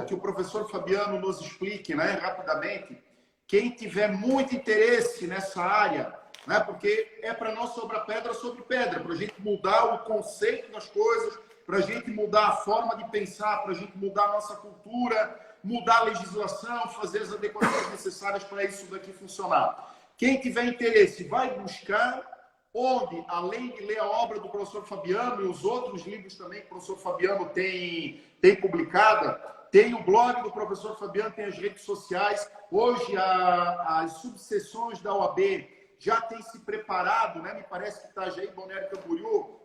que o professor Fabiano nos explique, né, rapidamente, quem tiver muito interesse nessa área, né, porque é para não sobrar pedra sobre pedra, para a gente mudar o conceito das coisas, para a gente mudar a forma de pensar, para a gente mudar a nossa cultura, mudar a legislação, fazer as adequações necessárias para isso daqui funcionar. Quem tiver interesse vai buscar onde, além de ler a obra do professor Fabiano e os outros livros também que o professor Fabiano tem publicada, tem o blog do professor Fabiano, tem as redes sociais. Hoje, as subseções da OAB já têm se preparado, né? Me parece que está Jair Balneário Camboriú,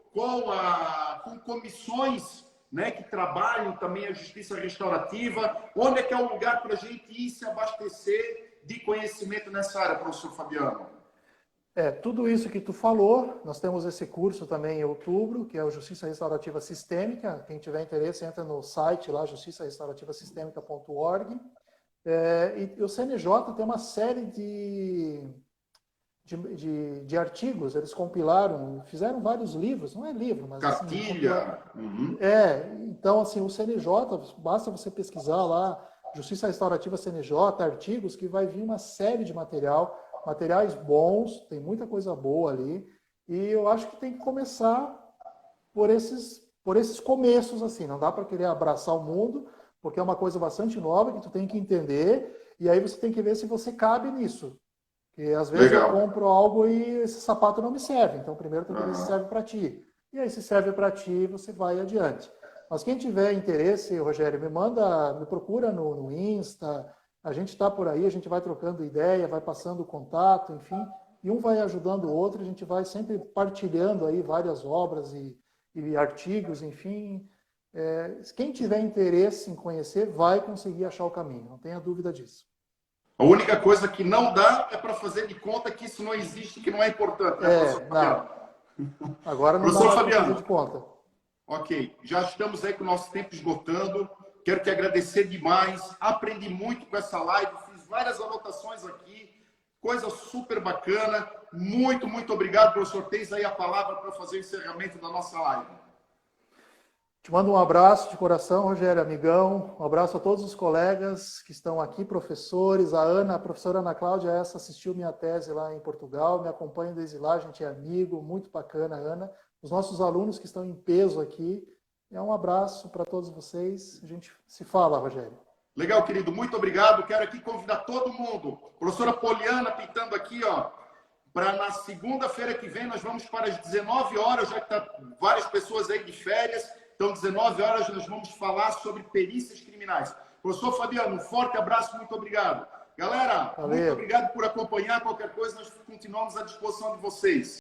com comissões, né, que trabalham também a justiça restaurativa. Onde é que é o lugar para a gente ir se abastecer de conhecimento nessa área, professor Fabiano? Tudo isso que tu falou, nós temos esse curso também em outubro, que é o Justiça Restaurativa Sistêmica. Quem tiver interesse, entra no site lá, justiçarestaurativasistemica.org. E o CNJ tem uma série de artigos, eles compilaram, fizeram vários livros, não é livro, mas... Cartilha. Assim, então, assim, o CNJ, basta você pesquisar lá, Justiça Restaurativa CNJ, artigos, que vai vir uma série de materiais bons, tem muita coisa boa ali, e eu acho que tem que começar por esses começos, assim, não dá para querer abraçar o mundo, porque é uma coisa bastante nova que tu tem que entender, e aí você tem que ver se você cabe nisso. Porque às vezes eu compro algo e esse sapato não me serve, então primeiro tem que ver se serve para ti. E aí se serve para ti, você vai adiante. Mas quem tiver interesse, Rogério, me procura no Insta. A gente está por aí, a gente vai trocando ideia, vai passando contato, enfim, e um vai ajudando o outro, a gente vai sempre partilhando aí várias obras e artigos, enfim. Quem tiver interesse em conhecer, vai conseguir achar o caminho, não tenha dúvida disso. A única coisa que não dá é para fazer de conta que isso não existe, que não é importante, né, professor Fabiano? Agora não dá mais para fazer de conta. Ok, já estamos aí com o nosso tempo esgotando. Quero te agradecer demais. Aprendi muito com essa live, fiz várias anotações aqui, coisa super bacana. Muito, muito obrigado, professor. Tens aí a palavra para fazer o encerramento da nossa live. Te mando um abraço de coração, Rogério, amigão. Um abraço a todos os colegas que estão aqui, professores. A professora Ana Cláudia, essa assistiu minha tese lá em Portugal, me acompanha desde lá, a gente é amigo, muito bacana, Ana. Os nossos alunos que estão em peso aqui. Um abraço para todos vocês. A gente se fala, Rogério. Legal, querido. Muito obrigado. Quero aqui convidar todo mundo. Professora Poliana pintando aqui, ó, para na segunda-feira que vem nós vamos para as 19 horas, já que tá várias pessoas aí de férias. Então, 19 horas nós vamos falar sobre perícias criminais. Professor Fabiano, um forte abraço, muito obrigado. Galera, muito obrigado por acompanhar. Qualquer coisa, nós continuamos à disposição de vocês.